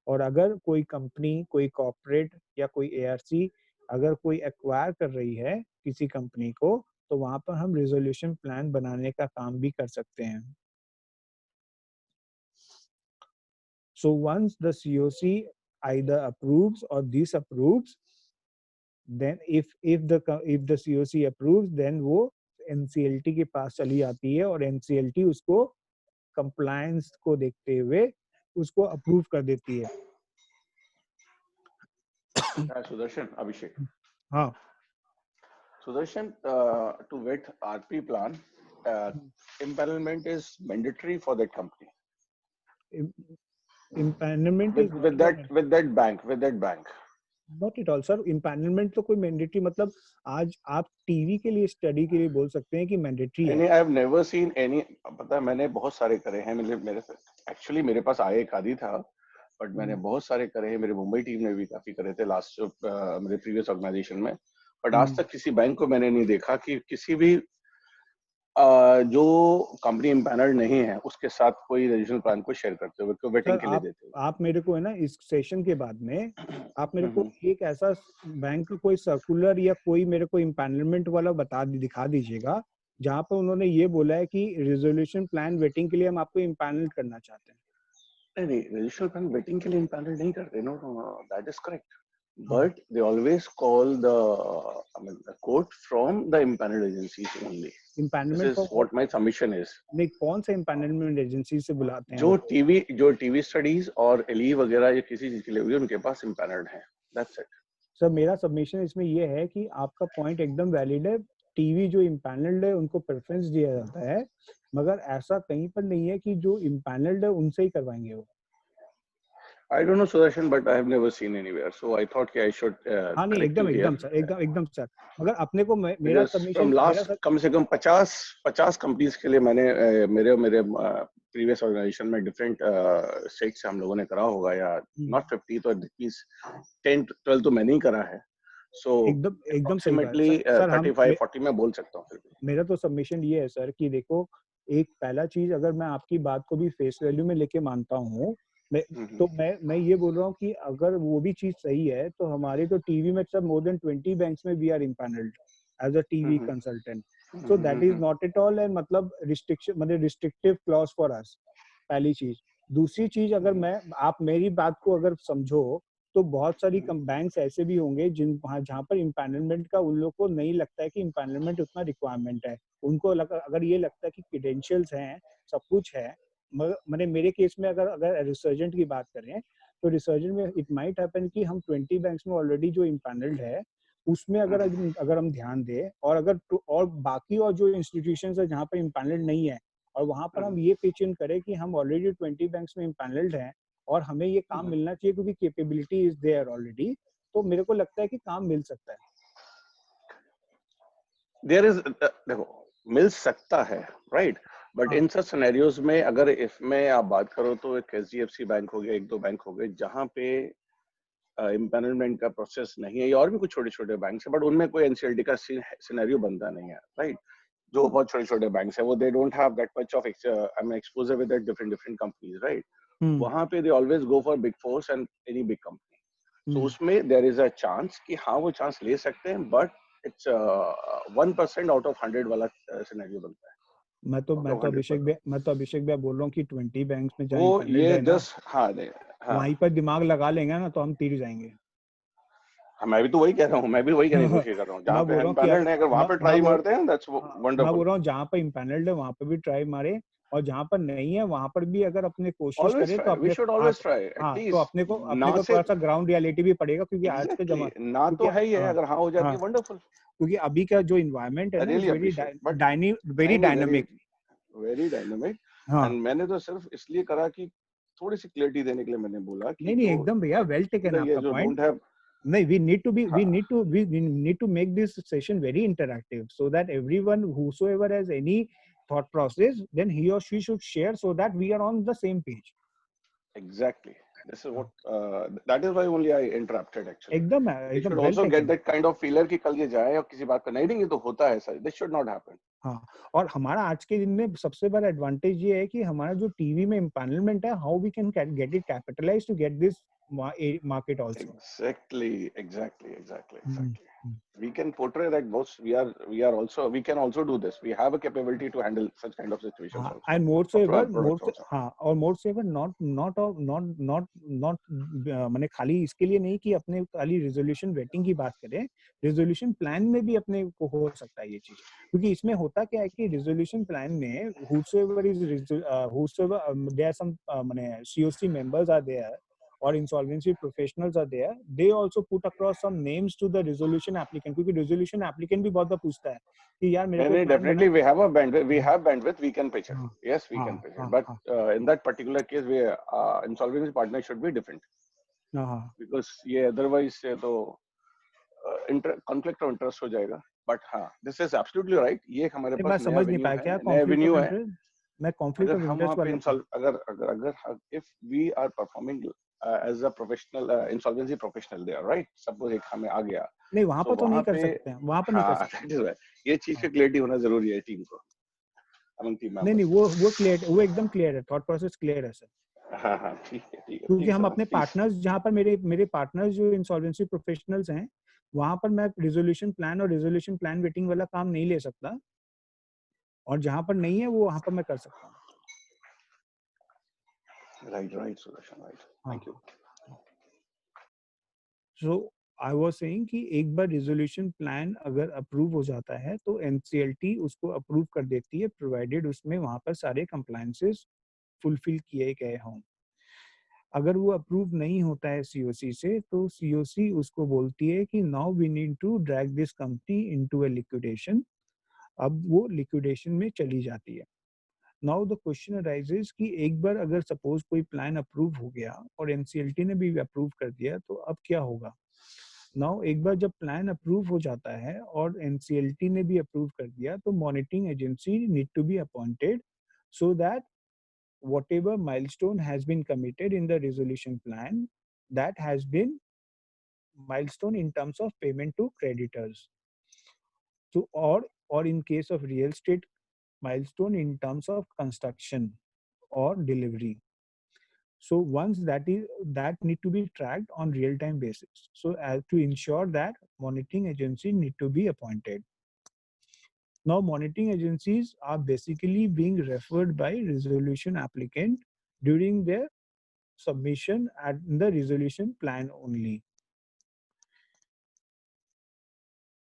Speaker 1: और अगर कोई कंपनी, कोई कॉर्पोरेट या कोई एआरसी अगर कोई एक्वायर कर रही है किसी कंपनी को, तो वहाँ पर हम रिजोल्यूशन प्लान बनाने का काम भी कर सकते हैं। So once the COC either approves or disapproves, then if the COC approves, then वो NCLT के पास चली जाती है और NCLT उसको कंप्लायंस को देखते हुए उसको अप्रूव कर देती है।
Speaker 3: Sudarshan, Abhishek.
Speaker 1: हाँ,
Speaker 3: Sudarshan, to vet RP plan, empanelment is mandatory for that company.
Speaker 1: Empanelment is
Speaker 3: With that bank.
Speaker 1: Not at all sir. Empanelment तो कोई मैंडेटरी, मतलब आज आप टीवी के लिए स्टडी के लिए बोल सकते हैं कि मैंडेटरी है।
Speaker 3: I have never seen any, पता है मैंने बहुत सारे करे हैं, मेरे एक्चुअली मेरे पास आए एक आदि था, बट मैंने बहुत सारे करे हैं। मेरे मुंबई टीम ने भी काफी करे थे लास्ट मेरे प्रीवियस ऑर्गेनाइजेशन में, बट आज तक किसी बैंक को मैंने नहीं देखा कि किसी भी जो कंपनी इम्पैनल्ड नहीं है उसके साथ कोई रेजिस्ट्रेशन प्लान को शेयर करते हुए, को वेटिंग
Speaker 1: सर
Speaker 3: के लिए देते हुए।
Speaker 1: आप मेरे को है ना इस सेशन के बाद में आप मेरे को एक ऐसा बैंक का कोई सर्कुलर या कोई मेरे को इम्पैनलमेंट वाला दिखा दीजिएगा जहाँ पे उन्होंने ये बोला है कि रिजोल्यूशन प्लान वेटिंग के लिए हम आपको इम्पैनल करना चाहते हैं।
Speaker 3: नहीं, रेजिस्ट्रेशन प्लान वेटिंग के लिए इम्पैनल नहीं करते, know that is correct, but they always call the quote from the impaneled agencies only.
Speaker 1: Empanelment
Speaker 3: This is what my submission is.
Speaker 1: नहीं, कौन सा इम्पैनलमेंट एजेंसी से बुलाते हैं?
Speaker 3: जो टीवी स्टडीज और एली वगैरह या किसी चीज के लिए हुई उनके पास इम्पैनल्ड है, that's it.
Speaker 1: सर मेरा सबमिशन इसमें ये है कि आपका पॉइंट एकदम वैलिड है, टीवी जो इम्पैनल्ड है उनको प्रेफरेंस दिया जाता है, मगर ऐसा कहीं पर नहीं है कि जो इम्पैनल्ड है उनसे ही करवाएंगे वो।
Speaker 3: I don't know Sudarshan, but I have never seen anywhere, so I thought I should
Speaker 1: हाँ नहीं, एकदम सर, मगर अपने को मेरा सबमिशन
Speaker 3: लास्ट कम से कम 50 कंपनीज के लिए मैंने मेरे प्रीवियस ऑर्गेनाइजेशन में डिफरेंट स्टेट से हम लोगों ने करा होगा, या नॉट 50 तो एटलीस्ट 10-12 तो मैंने ही करा है, सो
Speaker 1: एकदम सही बात है
Speaker 3: सर, 35-40 में बोल सकता हूँ।
Speaker 1: मेरा तो सबमिशन ये है सर कि देखो, एक पहला चीज, अगर मैं आपकी बात को भी फेस वैल्यू में लेके मानता हूँ, मैं ये बोल रहा हूँ कि अगर वो भी चीज सही है तो हमारे तो टीवी में सब मोर देन 20 बैंक्स में we are empanelled as a TV consultant, so that is not at all and मतलब रिस्ट्रिक्टिव क्लॉज फॉर अस, पहली चीज। दूसरी चीज, अगर आप मेरी बात को अगर समझो तो बहुत सारी बैंक्स ऐसे भी होंगे जहाँ पर इम्पैनलमेंट का उन लोग को नहीं लगता है कि इम्पैनलमेंट उतना रिक्वायरमेंट है, उनको अगर ये लगता है कि क्रेडेंशियल्स हैं, सब कुछ है। मैंने मेरे केस में अगर रिसर्जेंट की बात करें तो रिसर्जेंट में इट माइट हैपन कि हम 20 बैंक्स में ऑलरेडी जो इम्पैनल्ड है उसमें अगर हम ध्यान दें, और बाकी और जो इंस्टीट्यूशंस है जहाँ पर इम्पैनल्ड नहीं है, और वहां पर हम ये पिच इन करें कि हम ऑलरेडी 20 बैंक्स में इम्पैनल्ड हैं और हमें ये काम मिलना चाहिए क्योंकि कैपेबिलिटी इज देयर ऑलरेडी, तो मेरे को लगता है कि काम मिल सकता है।
Speaker 3: देखो, मिल सकता है, right, but in such scenarios में अगर इसमें आप बात करो तो एक एचडीएफसी बैंक हो गया, 1-2 बैंक हो गए जहां पे इम्पैनलमेंट का प्रोसेस नहीं है, और भी कुछ छोटे छोटे बैंक है, बट उनमें कोई एनसीएलटी का सिनेरियो बनता नहीं है, राइट। जो बहुत छोटे छोटे बैंक है वो they don't have that much of exposure with different companies, right. वहां पे they always go for big fours and any big company, so उसमें देयर इज अ चांस कि हाँ वो चांस ले सकते हैं, बट इट्स 1% आउट ऑफ 100 वाला सिनेरियो बनता है।
Speaker 1: मैं तो अभिषेक भैया बोल रहा हूँ कि 20 बैंक्स में
Speaker 3: वो ये जस्ट
Speaker 1: वहीं पर दिमाग लगा लेंगे ना तो हम तीर जाएंगे।
Speaker 3: मैं भी तो वही कह रहा हूँ, मैं भी वही कहने की कोशिश कर रहा हूँ, जहाँ पे इम्पैनल्ड है अगर वहाँ पे ट्राई मारते हैं, दैट्स वंडरफुल।
Speaker 1: मैं बोल रहा हूँ जहाँ पे इम्पैनल्ड है वहाँ पे भी ट्राई मारे, और जहाँ पर नहीं है वहाँ पर भी अगर अपने कोशिश करें तो अपने को थोड़ा सा ग्राउंड रियलिटी भी पड़ेगा, क्योंकि आज के जमाने
Speaker 3: ना तो है ही है, अगर हाँ हो जाती है वंडरफुल,
Speaker 1: क्योंकि अभी का जो एनवायरनमेंट है ना वेरी डायनामिक।
Speaker 3: एंड मैंने तो सिर्फ इसलिए करा कि थोड़ी सी क्लैरिटी देने के लिए मैंने बोला कि
Speaker 1: नहीं एकदम भैया, वेल टेकन आपका पॉइंट। नहीं, we need to make this session very interactive so that everyone whosoever has any thought process, then he or she should share so that we are on the same page.
Speaker 3: Exactly. This is what that is why only I interrupted actually.
Speaker 1: एकदम
Speaker 3: You should also get that kind of feeler कि कल ये जाए और किसी बात का नहीं देंगे तो होता है sir. This should not happen.
Speaker 1: हाँ, और हमारा आज के दिन में सबसे बड़ा एडवांटेज ये है कि हमारा जो टीवी में इम्पैनलमेंट है, how we can get it capitalized to get this market also.
Speaker 3: Exactly. We can portray that we can also do this. We have a capability to handle such kind of situations also.
Speaker 1: And moreover, not माने खाली इसके लिए नहीं कि अपने खाली resolution waiting की बात करें, रिजोल्यूशन प्लान में भी अपने को हो सकता है ये चीज, क्योंकि इसमें होता क्या है कि रिजोल्यूशन प्लान में whosoever there are some माने COC members are there or insolvency professionals are there, they also put across some names to the resolution applicant, क्योंकि resolution applicant भी बहुत बार पूछता है कि यार मेरे को
Speaker 3: definitely we have bandwidth, we can pitch it. Yes, we can pitch it, but in that particular case we insolvency partner should be different, because ये otherwise से तो conflict of interest हो जाएगा. But हाँ, this is absolutely right. ये हमारे पास
Speaker 1: नया avenue है. मैं conflict of interest वाला
Speaker 3: अगर if we are performing as a professional insolvency professional there, right? Suppose एक हमें आ गया
Speaker 1: नहीं वहां
Speaker 3: सो
Speaker 1: पर तो नहीं
Speaker 3: वहां
Speaker 1: कर
Speaker 3: पे
Speaker 1: सकते हैं, वहां पर नहीं कर
Speaker 3: हाँ
Speaker 1: सकते हैं।
Speaker 3: that is right. ये चीज का
Speaker 1: हाँ।
Speaker 3: क्लियरिटी होना जरूरी है टीम को, among team
Speaker 1: नहीं नहीं,
Speaker 3: members.
Speaker 1: वो क्लियर, वो एकदम क्लियर है, थॉट प्रोसेस क्लियर है सर।
Speaker 3: हाँ हाँ ठीक है
Speaker 1: क्योंकि
Speaker 3: ठीक है
Speaker 1: हम
Speaker 3: सर
Speaker 1: अपने
Speaker 3: प्लीज।
Speaker 1: पार्टनर्स, जहाँ पर मेरे मेरे पार्टनर्स जो इंसॉल्वेंसी प्रोफेशनल्स हैं, वहां पर मैं रिजोल्यूशन प्लान और रिजोल्यूशन प्लान वेटिंग वाला काम नहीं ले सकता, और जहां पर नहीं है वो वहां पर मैं कर सकता हूँ।
Speaker 3: राइट राइट सुदर्शन राइट,
Speaker 1: हाँ।
Speaker 3: Thank you.
Speaker 1: So I was saying कि एक बार रिजोल्यूशन प्लान अगर अप्रूव हो जाता है तो एनसीएलटी उसको अप्रूव कर देती है, प्रोवाइडेड उसमें वहां पर सारे कंप्लायंसेस फुलफिल किए गए हों। अगर वो अप्रूव नहीं होता है सीओसी से, तो सीओसी उसको बोलती है कि now we need to drag this company into a liquidation. अब वो लिक्विडेशन में चली जाती है। नाउ द क्वेश्चन अराइजेस कि एक बार अगर सपोज कोई प्लान अप्रूव हो गया और एनसीएलटी ने भी अप्रूव कर दिया, तो अब क्या होगा? नाउ एक बार जब प्लान अप्रूव हो जाता है और एनसीएलटी ने भी अप्रूव कर दिया, तो monitoring agency need to be appointed so that whatever milestone has been committed in the resolution plan, that has been milestone in terms of payment to creditors. So or in case of real estate, milestone in terms of construction or delivery. So once that need to be tracked on real time basis. So as to ensure that monitoring agency need to be appointed. Now monitoring agencies are basically being referred by resolution applicant during their submission at the resolution plan only.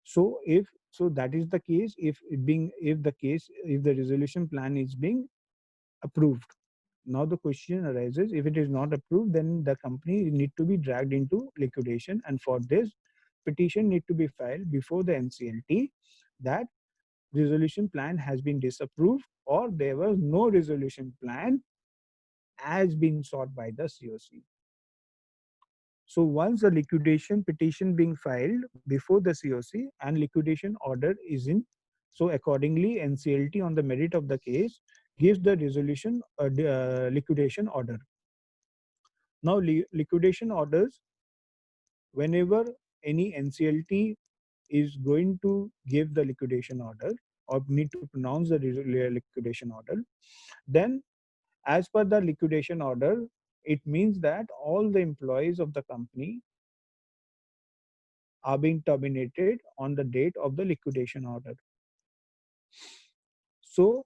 Speaker 1: So if so that is the case if the resolution plan is being approved. Now the question arises, if it is not approved, then the company need to be dragged into liquidation, and for this petition need to be filed before the NCLT that resolution plan has been disapproved or there was no resolution plan as been sought by the COC. So once the liquidation petition being filed before the COC and liquidation order is in, so accordingly NCLT on the merit of the case gives the resolution liquidation order. Now liquidation orders, whenever any NCLT is going to give the liquidation order or need to pronounce the liquidation order, then as per the liquidation order, it means that all the employees of the company are being terminated on the date of the liquidation order. So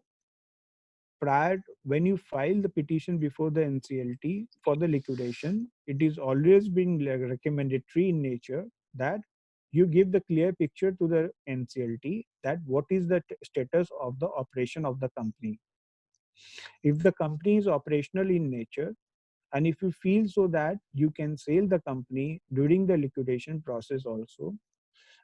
Speaker 1: prior, when you file the petition before the NCLT for the liquidation, it is always being recommendatory in nature that you give the clear picture to the NCLT that what is the status of the operation of the company. If the company is operational in nature, and if you feel so that you can sell the company during the liquidation process also,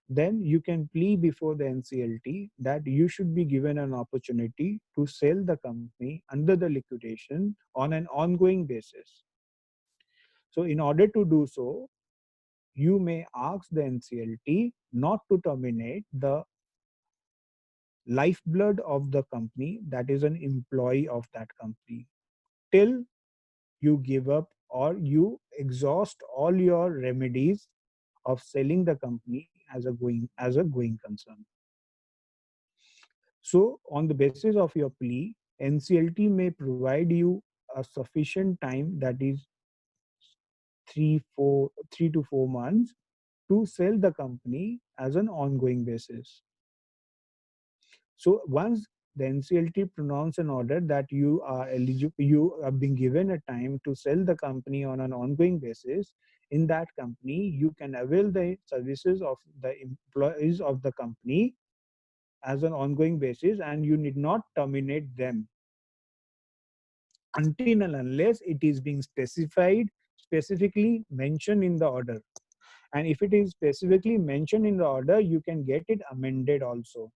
Speaker 1: then you can plead before the NCLT that you should be given an opportunity to sell the company under the liquidation on an ongoing basis. So in order to do so, you may ask the NCLT not to terminate the lifeblood of the company, that is an employee of that company, till you give up or you exhaust all your remedies of selling the company as a going concern. So on the basis of your plea, NCLT may provide you a sufficient time, that is 3 to 4 months, to sell the company as an ongoing basis. So once the NCLT pronounce an order that you are eligible, you are being given a time to sell the company on an ongoing basis, in that company you can avail the services of the employees of the company as an ongoing basis, and you need not terminate them until and unless it is being specifically mentioned in the order. And if it is specifically mentioned in the order, you can get it amended also.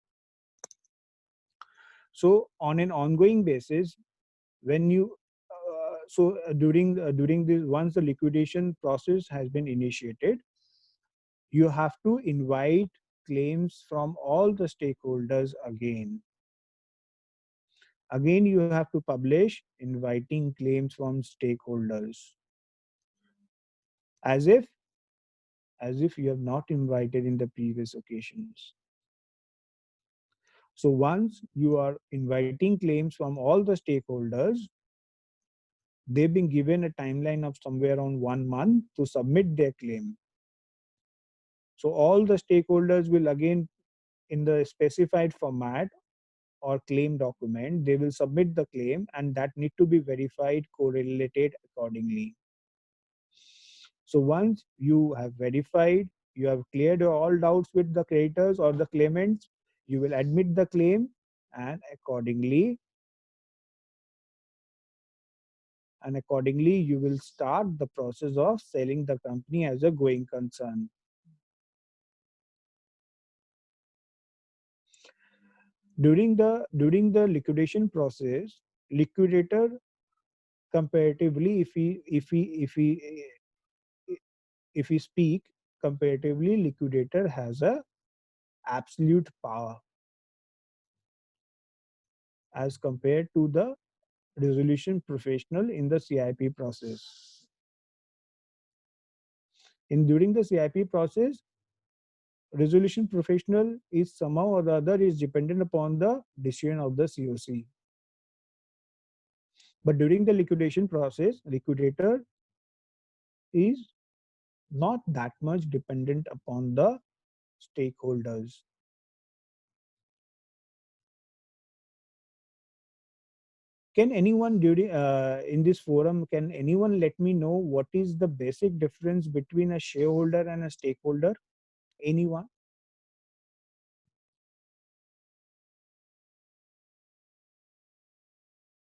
Speaker 1: So on an ongoing basis, when you during this, once the liquidation process has been initiated, you have to invite claims from all the stakeholders again. Again, you have to publish inviting claims from stakeholders, as if as if you have not invited in the previous occasions. So once you are inviting claims from all the stakeholders, they've been given a timeline of somewhere around 1 month to submit their claim. So all the stakeholders will again, in the specified format or claim document, they will submit the claim, and that need to be verified, correlated accordingly. So once you have verified, you have cleared all doubts with the creditors or the claimants, you will admit the claim, and accordingly you will start the process of selling the company as a going concern. During the liquidation process, liquidator, comparatively, if we speak comparatively, liquidator has a absolute power as compared to the resolution professional in the CIP process. During the CIP process, resolution professional is somehow or the other is dependent upon the decision of the COC. But during the liquidation process, liquidator is not that much dependent upon the stakeholders. Can anyone during in this forum, can anyone let me know what is the basic difference between a shareholder and a stakeholder? Anyone?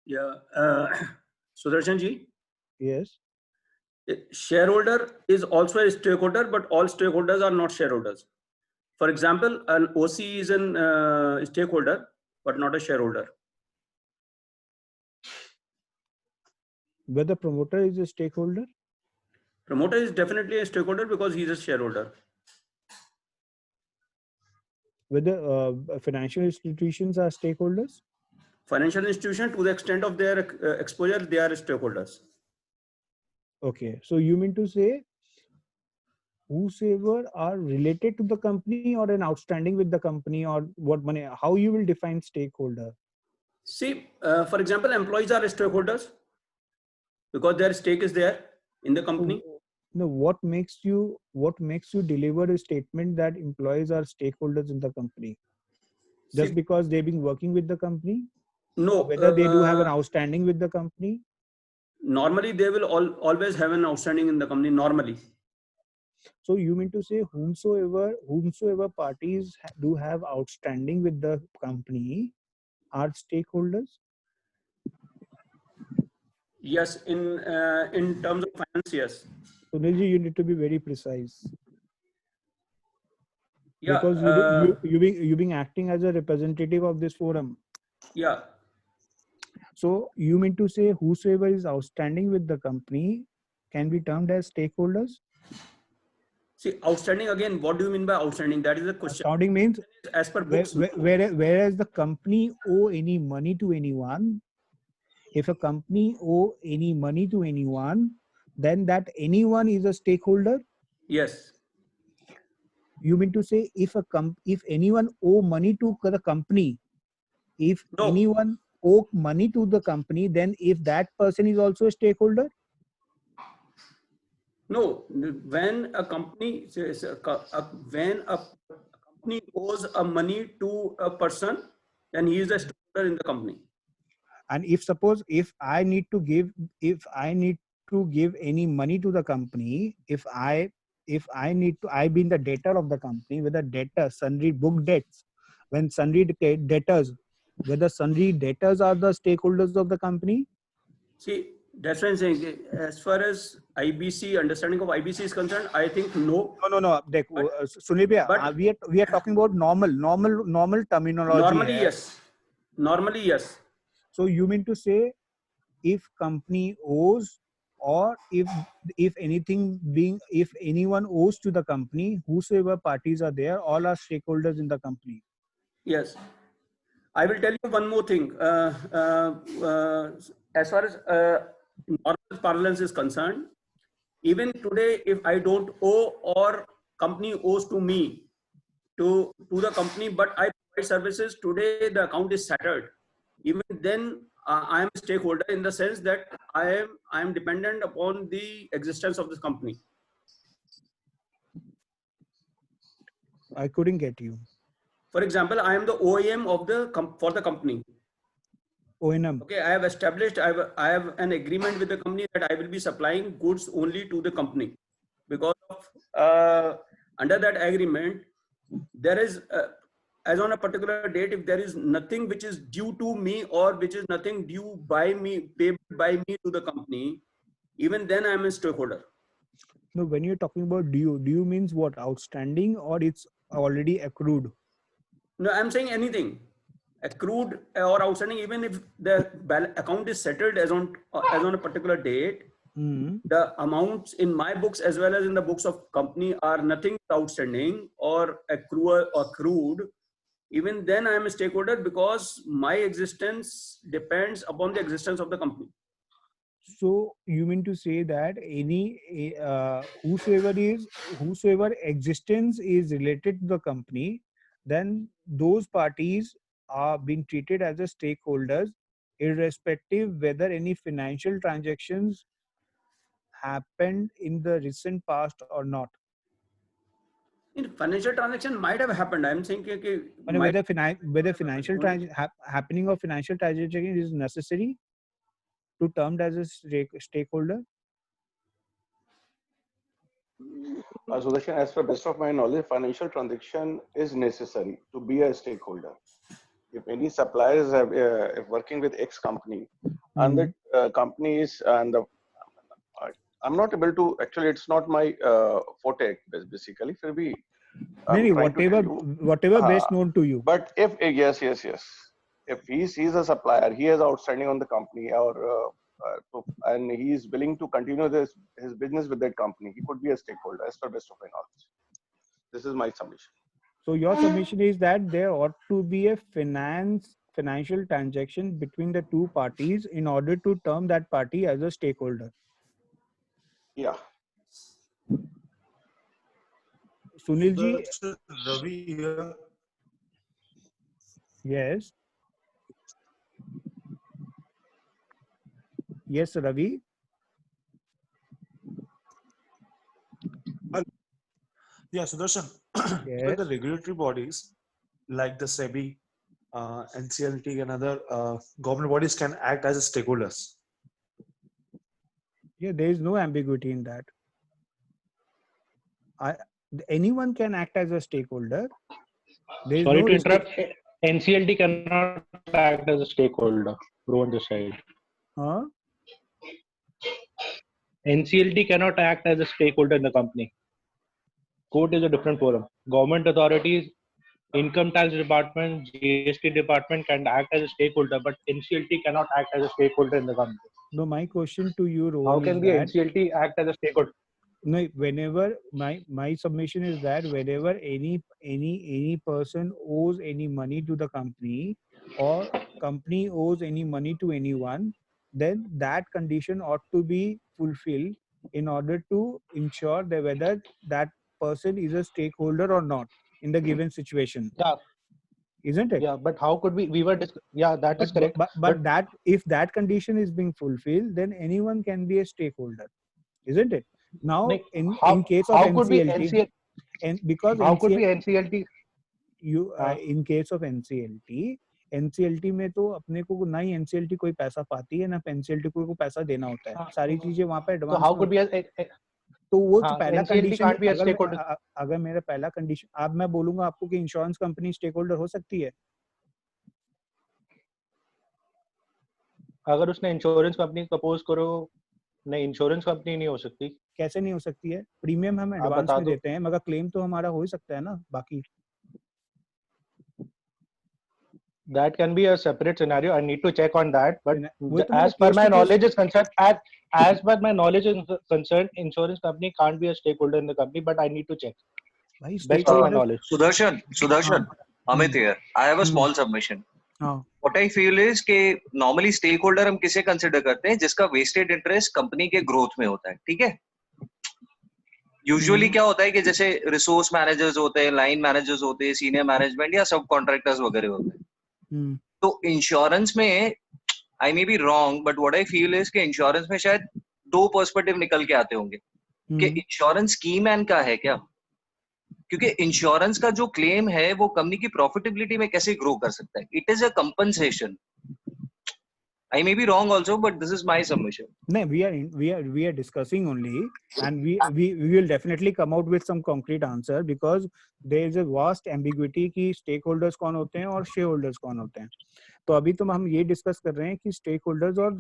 Speaker 4: Yeah, Sudarshan ji.
Speaker 1: Yes.
Speaker 4: Shareholder is also a stakeholder, but all stakeholders are not shareholders. For example, an OC is a stakeholder, but not a shareholder.
Speaker 1: Whether promoter is a stakeholder?
Speaker 4: Promoter is definitely a stakeholder because he is a shareholder.
Speaker 1: Whether financial institutions are stakeholders?
Speaker 4: Financial institution, to the extent of their exposure, they are stakeholders.
Speaker 1: Okay, so you mean to say whosoever are related to the company or an outstanding with the company, or what money, how you will define stakeholder?
Speaker 4: See, for example, employees are stakeholders because their stake is there in the company.
Speaker 1: No, what makes you deliver a statement that employees are stakeholders in the company? Just
Speaker 4: See,
Speaker 1: because they've been working with the company?
Speaker 4: no.
Speaker 1: Whether they do have an outstanding with the company?
Speaker 4: Normally, they will always have an outstanding in the company. Normally.
Speaker 1: So you mean to say whomsoever parties do have outstanding with the company are stakeholders?
Speaker 4: Yes, in terms of finance, yes.
Speaker 1: Sunilji, you need to be very precise.
Speaker 4: Yeah.
Speaker 1: Because you being acting as a representative of this forum.
Speaker 4: Yeah.
Speaker 1: So you mean to say whosoever is outstanding with the company can be termed as stakeholders?
Speaker 4: See, outstanding again. What do you mean by outstanding? That is the question.
Speaker 1: Outstanding means
Speaker 4: as per books.
Speaker 1: Whereas the company owe any money to anyone, if a company owe any money to anyone, then that anyone is a stakeholder?
Speaker 4: Yes.
Speaker 1: You mean to say if anyone owe money to the company, if
Speaker 4: No.
Speaker 1: anyone owe money to the company, then if that person is also a stakeholder?
Speaker 4: No. When a company owes a money to a person, then he is a stakeholder in the company.
Speaker 1: And if suppose if I need to give any money to the company, I being the debtor of the company, with the debtor sundry book debts, when sundry debtors, whether sundry debtors are the stakeholders of the company?
Speaker 4: See, that's why I'm saying, as far as IBC, understanding of IBC is concerned, I think no.
Speaker 1: No. Sunil bhaiya, we are talking about normal terminology.
Speaker 4: Normally, yes. Normally, yes.
Speaker 1: So you mean to say if company owes, or if anyone owes to the company, whosoever parties are there, all are stakeholders in the company?
Speaker 4: Yes. I will tell you one more thing. As far as normal parlance is concerned, Even today, if I don't owe or company owes to me to the company, but I provide services, today the account is settled. Even then, I am a stakeholder in the sense that I am dependent upon the existence of this company.
Speaker 1: I couldn't get you.
Speaker 4: For example, I am the OEM of for the company.
Speaker 1: O&M.
Speaker 4: Okay, I have established, I have an agreement with the company that I will be supplying goods only to the company. Because of, under that agreement, there is, as on a particular date, if there is nothing which is due to me or which is nothing due by me, paid by me to the company, even then I am a stakeholder.
Speaker 1: No, when you're talking about due means what? Outstanding or it's already accrued?
Speaker 4: No, I'm saying anything. Accrued or outstanding, even if the account is settled as on a particular date, the amounts in my books as well as in the books of company are nothing outstanding or accrued. Even then I am a stakeholder because my existence depends upon the existence of the company.
Speaker 1: So you mean to say that any whosoever existence is related to the company, then those parties are being treated as a stakeholders, irrespective whether any financial transactions happened in the recent past or not.
Speaker 4: In financial transaction might have happened. I'm saying
Speaker 1: Whether financial happening of financial transaction is necessary to termed as a stakeholder.
Speaker 3: Sudarshan, as per best of my knowledge, financial transaction is necessary to be a stakeholder. If any suppliers have if working with X company, and the company is and the I'm not able to actually. It's not my forte basically. For me,
Speaker 1: whatever best known to you.
Speaker 3: But if yes, if he sees a supplier, he is outstanding on the company, or and he is willing to continue his business with that company, he could be a stakeholder as per best of my knowledge. This is my submission.
Speaker 1: So your submission is that there ought to be a financial transaction between the two parties in order to term that party as a stakeholder.
Speaker 3: Yeah.
Speaker 1: Sunil ji.
Speaker 5: Ravi here.
Speaker 1: Yes. Yes, Ravi.
Speaker 5: Yeah, Sudarshan.
Speaker 1: Yes.
Speaker 5: Even the regulatory bodies like the SEBI, NCLT, and other government bodies can act as stakeholders.
Speaker 1: Yeah, there is no ambiguity in that. Anyone can act as a stakeholder.
Speaker 6: Sorry to interrupt. NCLT cannot act as a stakeholder. Go on this side.
Speaker 1: Huh?
Speaker 6: NCLT cannot act as a stakeholder in the company. Court is a different forum. Government authorities, income tax department, GST department can act as a stakeholder, but NCLT cannot act as a stakeholder in the company.
Speaker 1: No, my question to you, Rohan,
Speaker 6: how can the NCLT act as a stakeholder?
Speaker 1: No, whenever my submission is that whenever any person owes any money to the company or company owes any money to anyone, then that condition ought to be fulfilled in order to ensure that whether that person is a stakeholder or not in the given situation.
Speaker 6: Yeah.
Speaker 1: Isn't it?
Speaker 6: Yeah, but how could we were yeah, that is correct.
Speaker 1: But that if that condition is being fulfilled, then anyone can be a stakeholder, isn't it? Now, in case of NCLT, and because
Speaker 6: how could be NCLT?
Speaker 1: You in case of NCLT में तो अपने को ना ही NCLT कोई पैसा पाती है ना NCLT को पैसा देना होता है, सारी चीजें वहाँ पे एडवांस में। तो वो पहला कंडीशन, अगर मेरा पहला कंडीशन, अब मैं बोलूंगा आपको कि इंश्योरेंस कंपनी स्टेक होल्डर हो सकती है?
Speaker 6: अगर उसने इंश्योरेंस कंपनी सपोज करो, नहीं इंश्योरेंस कंपनी नहीं हो सकती।
Speaker 1: कैसे नहीं हो सकती है? प्रीमियम हम एडवांस में देते हैं मगर क्लेम तो हमारा हो ही सकता है ना बाकी।
Speaker 6: That can be a separate scenario. I need to check on that. But as per my knowledge is concerned, as per my knowledge is concerned, insurance company can't be a stakeholder in the company. But I need to check. Best of my knowledge.
Speaker 7: Sudarshan, Amit here. I have a small submission. What I feel is कि normally stakeholder हम किसे consider करते हैं जिसका vested interest company के growth में होता है, ठीक है? यूजुअली क्या होता है कि जैसे रिसोर्स मैनेजर्स होते हैं, लाइन मैनेजर्स होते हैं, सीनियर मैनेजमेंट या सब कॉन्ट्रैक्टर्स वगैरह होते हैं। तो इंश्योरेंस में I may be wrong, but what I feel is कि इंश्योरेंस में शायद दो पर्सपेक्टिव निकल के आते होंगे कि इंश्योरेंस की मैन का है क्या, क्योंकि इंश्योरेंस का जो क्लेम है वो कंपनी की प्रॉफिटेबिलिटी में कैसे ग्रो कर सकता है. It is a compensation. I may be wrong also, but this is my submission.
Speaker 1: No, we are discussing only, and we will definitely come out with some concrete answer, because there is a vast ambiguity कि stakeholders कौन होते हैं और shareholders कौन होते हैं. तो अभी तो हम ये डिस्कस कर रहे हैं कि स्टेक होल्डर्स और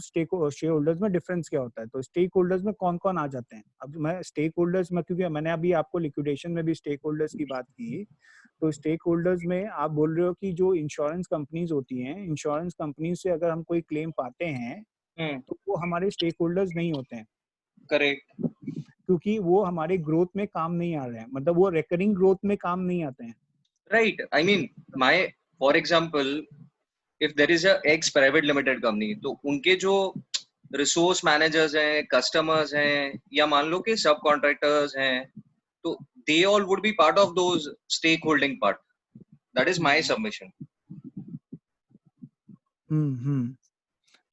Speaker 1: शेयर होल्डर्स में डिफरेंस क्या होता है. तो स्टेक होल्डर्स में कौन कौन आ जाते हैं. अब मैं स्टेक होल्डर्स में, क्योंकि मैंने अभी आपको लिक्विडेशन में भी स्टेक होल्डर्स की बात की, तो स्टेक होल्डर्स में आप बोल रहे हो कि जो इंश्योरेंस कंपनीज होती हैं, इंश्योरेंस कंपनी से अगर हम कोई क्लेम पाते हैं तो वो हमारे स्टेक होल्डर्स नहीं होते हैं.
Speaker 7: करेक्ट.
Speaker 1: क्योंकि वो हमारे ग्रोथ में काम नहीं आ रहे हैं, मतलब वो रिकरिंग ग्रोथ में काम नहीं आते हैं.
Speaker 7: Right. I mean my for example if there is a ex private limited company, तो उनके जो रिसोर्स मैनेजर्स हैं, कस्टमर्स हैं, या मान लो कि सब कॉन्ट्रैक्टर्स हैं, तो they all would be part of those stake holding part. That is my submission.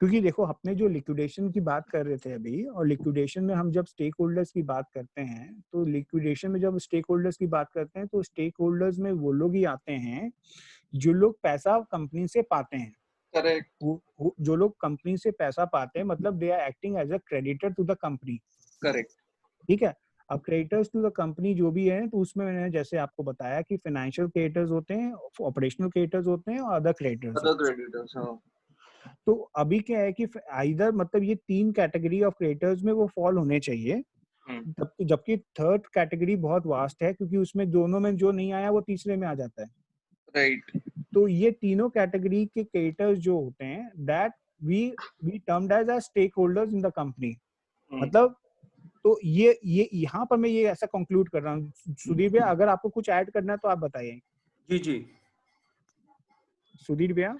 Speaker 1: क्योंकि देखो, अपने जो लिक्विडेशन की बात कर रहे थे अभी, और लिक्विडेशन में हम जब स्टेक होल्डर्स की बात करते हैं, तो लिक्विडेशन में जब स्टेक होल्डर्स की बात करते हैं तो स्टेक होल्डर्स में वो लोग ही आते हैं जो लोग पैसा कंपनी से पाते हैं.
Speaker 7: करेक्ट.
Speaker 1: जो लोग कंपनी से पैसा पाते हैं, मतलब they are acting as a creditor to the company.
Speaker 7: Correct.
Speaker 1: ठीक है. अब क्रेडिटर्स टू द कंपनी जो भी है, तो उसमें मैंने जैसे आपको बताया कि फाइनेंशियल क्रेडिटर्स होते हैं, ऑपरेशनल क्रेडिटर्स होते हैं और अदर क्रेडिटर्स.
Speaker 7: Other creditors. हां.
Speaker 1: तो अभी क्या है कि आइदर, मतलब ये 3 कैटेगरी ऑफ क्रिएटर्स में वो फॉल होने चाहिए. जबकि थर्ड कैटेगरी बहुत वास्ट है, क्योंकि उसमें दोनों में जो नहीं आया वो तीसरे में आ जाता है.
Speaker 7: राइट.
Speaker 1: तो ये तीनों कैटेगरी के क्रिएटर्स जो होते हैं, that we termed as a stake holders in the company. मतलब तो ये यहाँ पर मैं ये ऐसा कंक्लूड कर रहा हूँ. सुधीर भैया, अगर आपको कुछ ऐड करना है तो आप बताइए.
Speaker 4: जी जी.
Speaker 1: सुधीर भैया,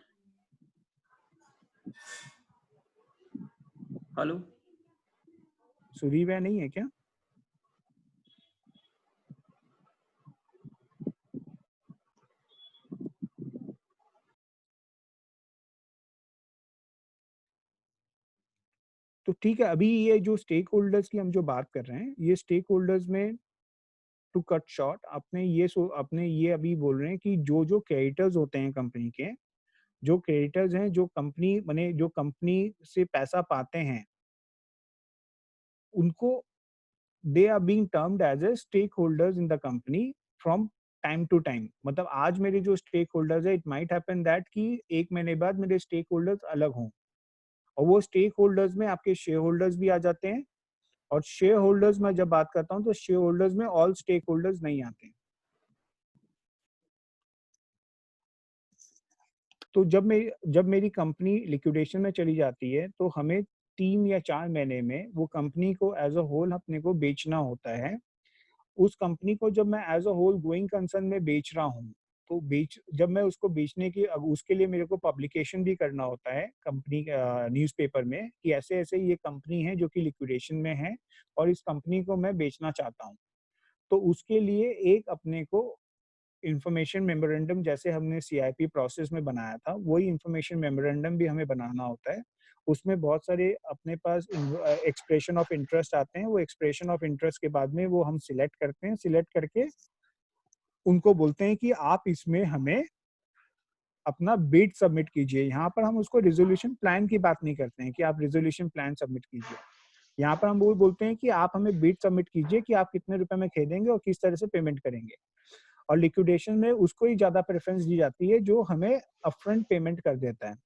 Speaker 4: हेलो.
Speaker 1: सुधीर भैया नहीं है क्या? तो ठीक है. अभी ये जो स्टेक होल्डर्स की हम जो बात कर रहे हैं, ये स्टेक होल्डर्स में, टू कट शॉर्ट, अपने ये अभी बोल रहे हैं कि जो जो क्रेडिटर्स होते हैं कंपनी के, जो क्रेडिटर्स हैं, जो कंपनी माने जो कंपनी से पैसा पाते हैं, उनको they are being termed as a stake holders in the company from time to time. मतलब आज मेरे जो स्टेक होल्डर्स है, इट माइट हैपन दैट कि 1 महीने बाद मेरे स्टेक होल्डर्स अलग हों, और वो स्टेक होल्डर्स में आपके शेयर होल्डर्स भी आ जाते हैं. और शेयर होल्डर्स में जब बात करता हूँ, तो शेयर होल्डर्स में ऑल स्टेक होल्डर्स नहीं आते हैं. तो जब मेरी कंपनी लिक्विडेशन में चली जाती है, तो हमें 3 या 4 महीने में वो कंपनी को एज अ होल अपने को बेचना होता है. उस कंपनी को जब मैं as a whole going concern में बेच रहा हूँ, तो जब मैं उसको बेचने की, अब उसके लिए मेरे को पब्लिकेशन भी करना होता है कंपनी न्यूज़पेपर में कि ऐसे ऐसे ये कंपनी है जो कि लिक्विडेशन में है, और इस कंपनी को मैं बेचना चाहता हूँ. तो उसके लिए एक अपने को इंफॉर्मेशन मेमोरेंडम, जैसे हमने सीआईपी प्रोसेस में बनाया था, वही इंफॉर्मेशन मेमोरेंडम भी हमें बनाना होता है. उसमें बहुत सारे अपने पास एक्सप्रेशन ऑफ इंटरेस्ट आते हैं. वो एक्सप्रेशन ऑफ इंटरेस्ट के बाद में वो हम सिलेक्ट करते हैं. सिलेक्ट करके उनको बोलते हैं कि आप इसमें हमें अपना बिड सबमिट कीजिए. यहाँ पर हम उसको रिजोल्यूशन प्लान की बात नहीं करते हैं कि आप रिजोल्यूशन प्लान सबमिट कीजिए. यहाँ पर हम वो बोलते हैं कि आप हमें बिड सबमिट कीजिए कि आप कितने रुपए में खरीदेंगे और किस तरह से पेमेंट करेंगे. और लिक्विडेशन में उसको ही ज्यादा प्रेफरेंस दी जाती है जो हमें अपफ्रंट पेमेंट कर देता है.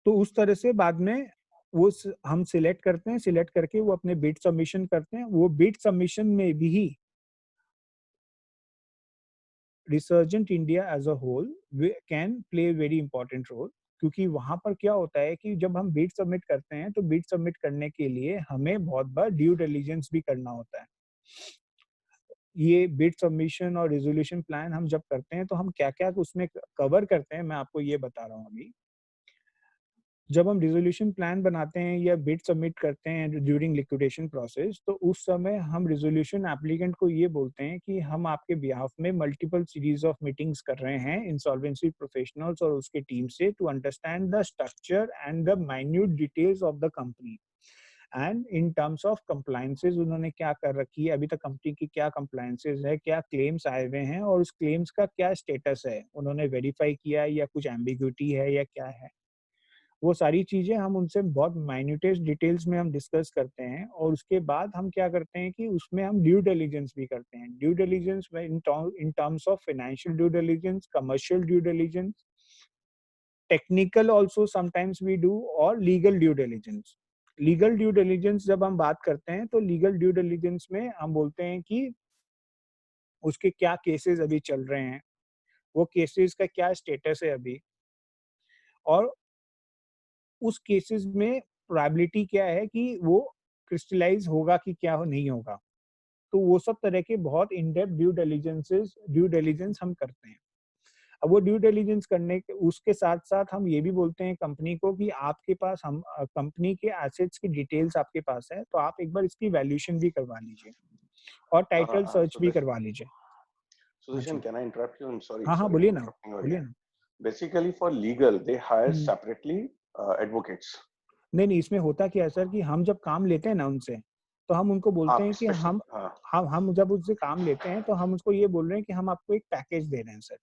Speaker 1: तो उस तरह से बाद में वो हम सिलेक्ट करते हैं. सिलेक्ट करके वो अपने बिड सबमिशन करते हैं. वो बिड सबमिशन में भी Resurgent India as a whole can play very important role. क्योंकि वहां पर क्या होता है कि जब हम बिड सबमिट करते हैं, तो बिड सबमिट करने के लिए हमें बहुत बार ड्यू डिलिजेंस भी करना होता है. ये बिड सबमिशन और रिजोल्यूशन प्लान हम जब करते हैं, तो हम क्या क्या उसमें कवर करते हैं, मैं आपको ये बता रहा हूँ अभी. जब हम रिजोल्यूशन प्लान बनाते हैं या बिड सबमिट करते हैं ड्यूरिंग लिक्विडेशन प्रोसेस, तो उस समय हम रिजोल्यूशन एप्लीकेंट को ये बोलते हैं कि हम आपके बिहाफ में मल्टीपल सीरीज ऑफ मीटिंग्स कर रहे हैं इंसॉल्वेंसी प्रोफेशनल्स और उसके टीम से to understand the structure and the minute details of the company and in terms of compliances उन्होंने क्या कर रखी है, अभी तक कंपनी की क्या कंप्लायंसेस है, क्या क्लेम्स आए हुए हैं और उस क्लेम्स का क्या स्टेटस है, उन्होंने वेरीफाई किया है या कुछ एम्बिग्यूटी है या क्या है। वो सारी चीजें हम उनसे बहुत माइन्यूटेस्ट डिटेल्स में हम डिस्कस करते हैं और उसके बाद हम क्या करते हैं कि उसमें हम ड्यू डिलिजेंस भी करते हैं। ड्यू डिलिजेंस में in terms of financial due diligence, commercial due diligence, technical also sometimes we do, और legal due diligence. Legal due diligence जब हम बात करते हैं तो लीगल ड्यू डिलिजेंस में हम बोलते हैं कि उसके क्या केसेस अभी चल रहे हैं, वो केसेस का क्या स्टेटस है अभी, और उस केसेस में प्रोबेबिलिटी क्या है कि वो क्रिस्टलाइज होगा कि क्या नहीं होगा। तो वो सब तरह के बहुत इन डेप्थ ड्यू डिलिजेंस हम करते हैं। अब वो ड्यू डिलिजेंस करने के उसके साथ साथ हम ये भी बोलते हैं कंपनी को कि आपके पास हम कंपनी के एसेट्स की डिटेल्स आपके पास है, तो आप एक बार इसकी वैल्यूएशन भी करवा लीजिए और टाइटल सर्च भी करवा लीजिए।
Speaker 3: Sudarshan, can I interrupt you? I'm sorry.
Speaker 1: हाँ
Speaker 3: sorry
Speaker 1: बोलिए
Speaker 3: for
Speaker 1: ना,
Speaker 3: interrupting you
Speaker 1: बोलिए
Speaker 3: again.
Speaker 1: ना।
Speaker 3: Basically, for legal, they hire separately advocates.
Speaker 1: नहीं, इसमें होता क्या है सर कि हम जब काम लेते हैं ना उनसे, तो हम उनको बोलते हैं कि हम जब उससे काम लेते हैं तो हम उसको ये बोल रहे हैं कि हम आपको एक पैकेज दे रहे हैं सर।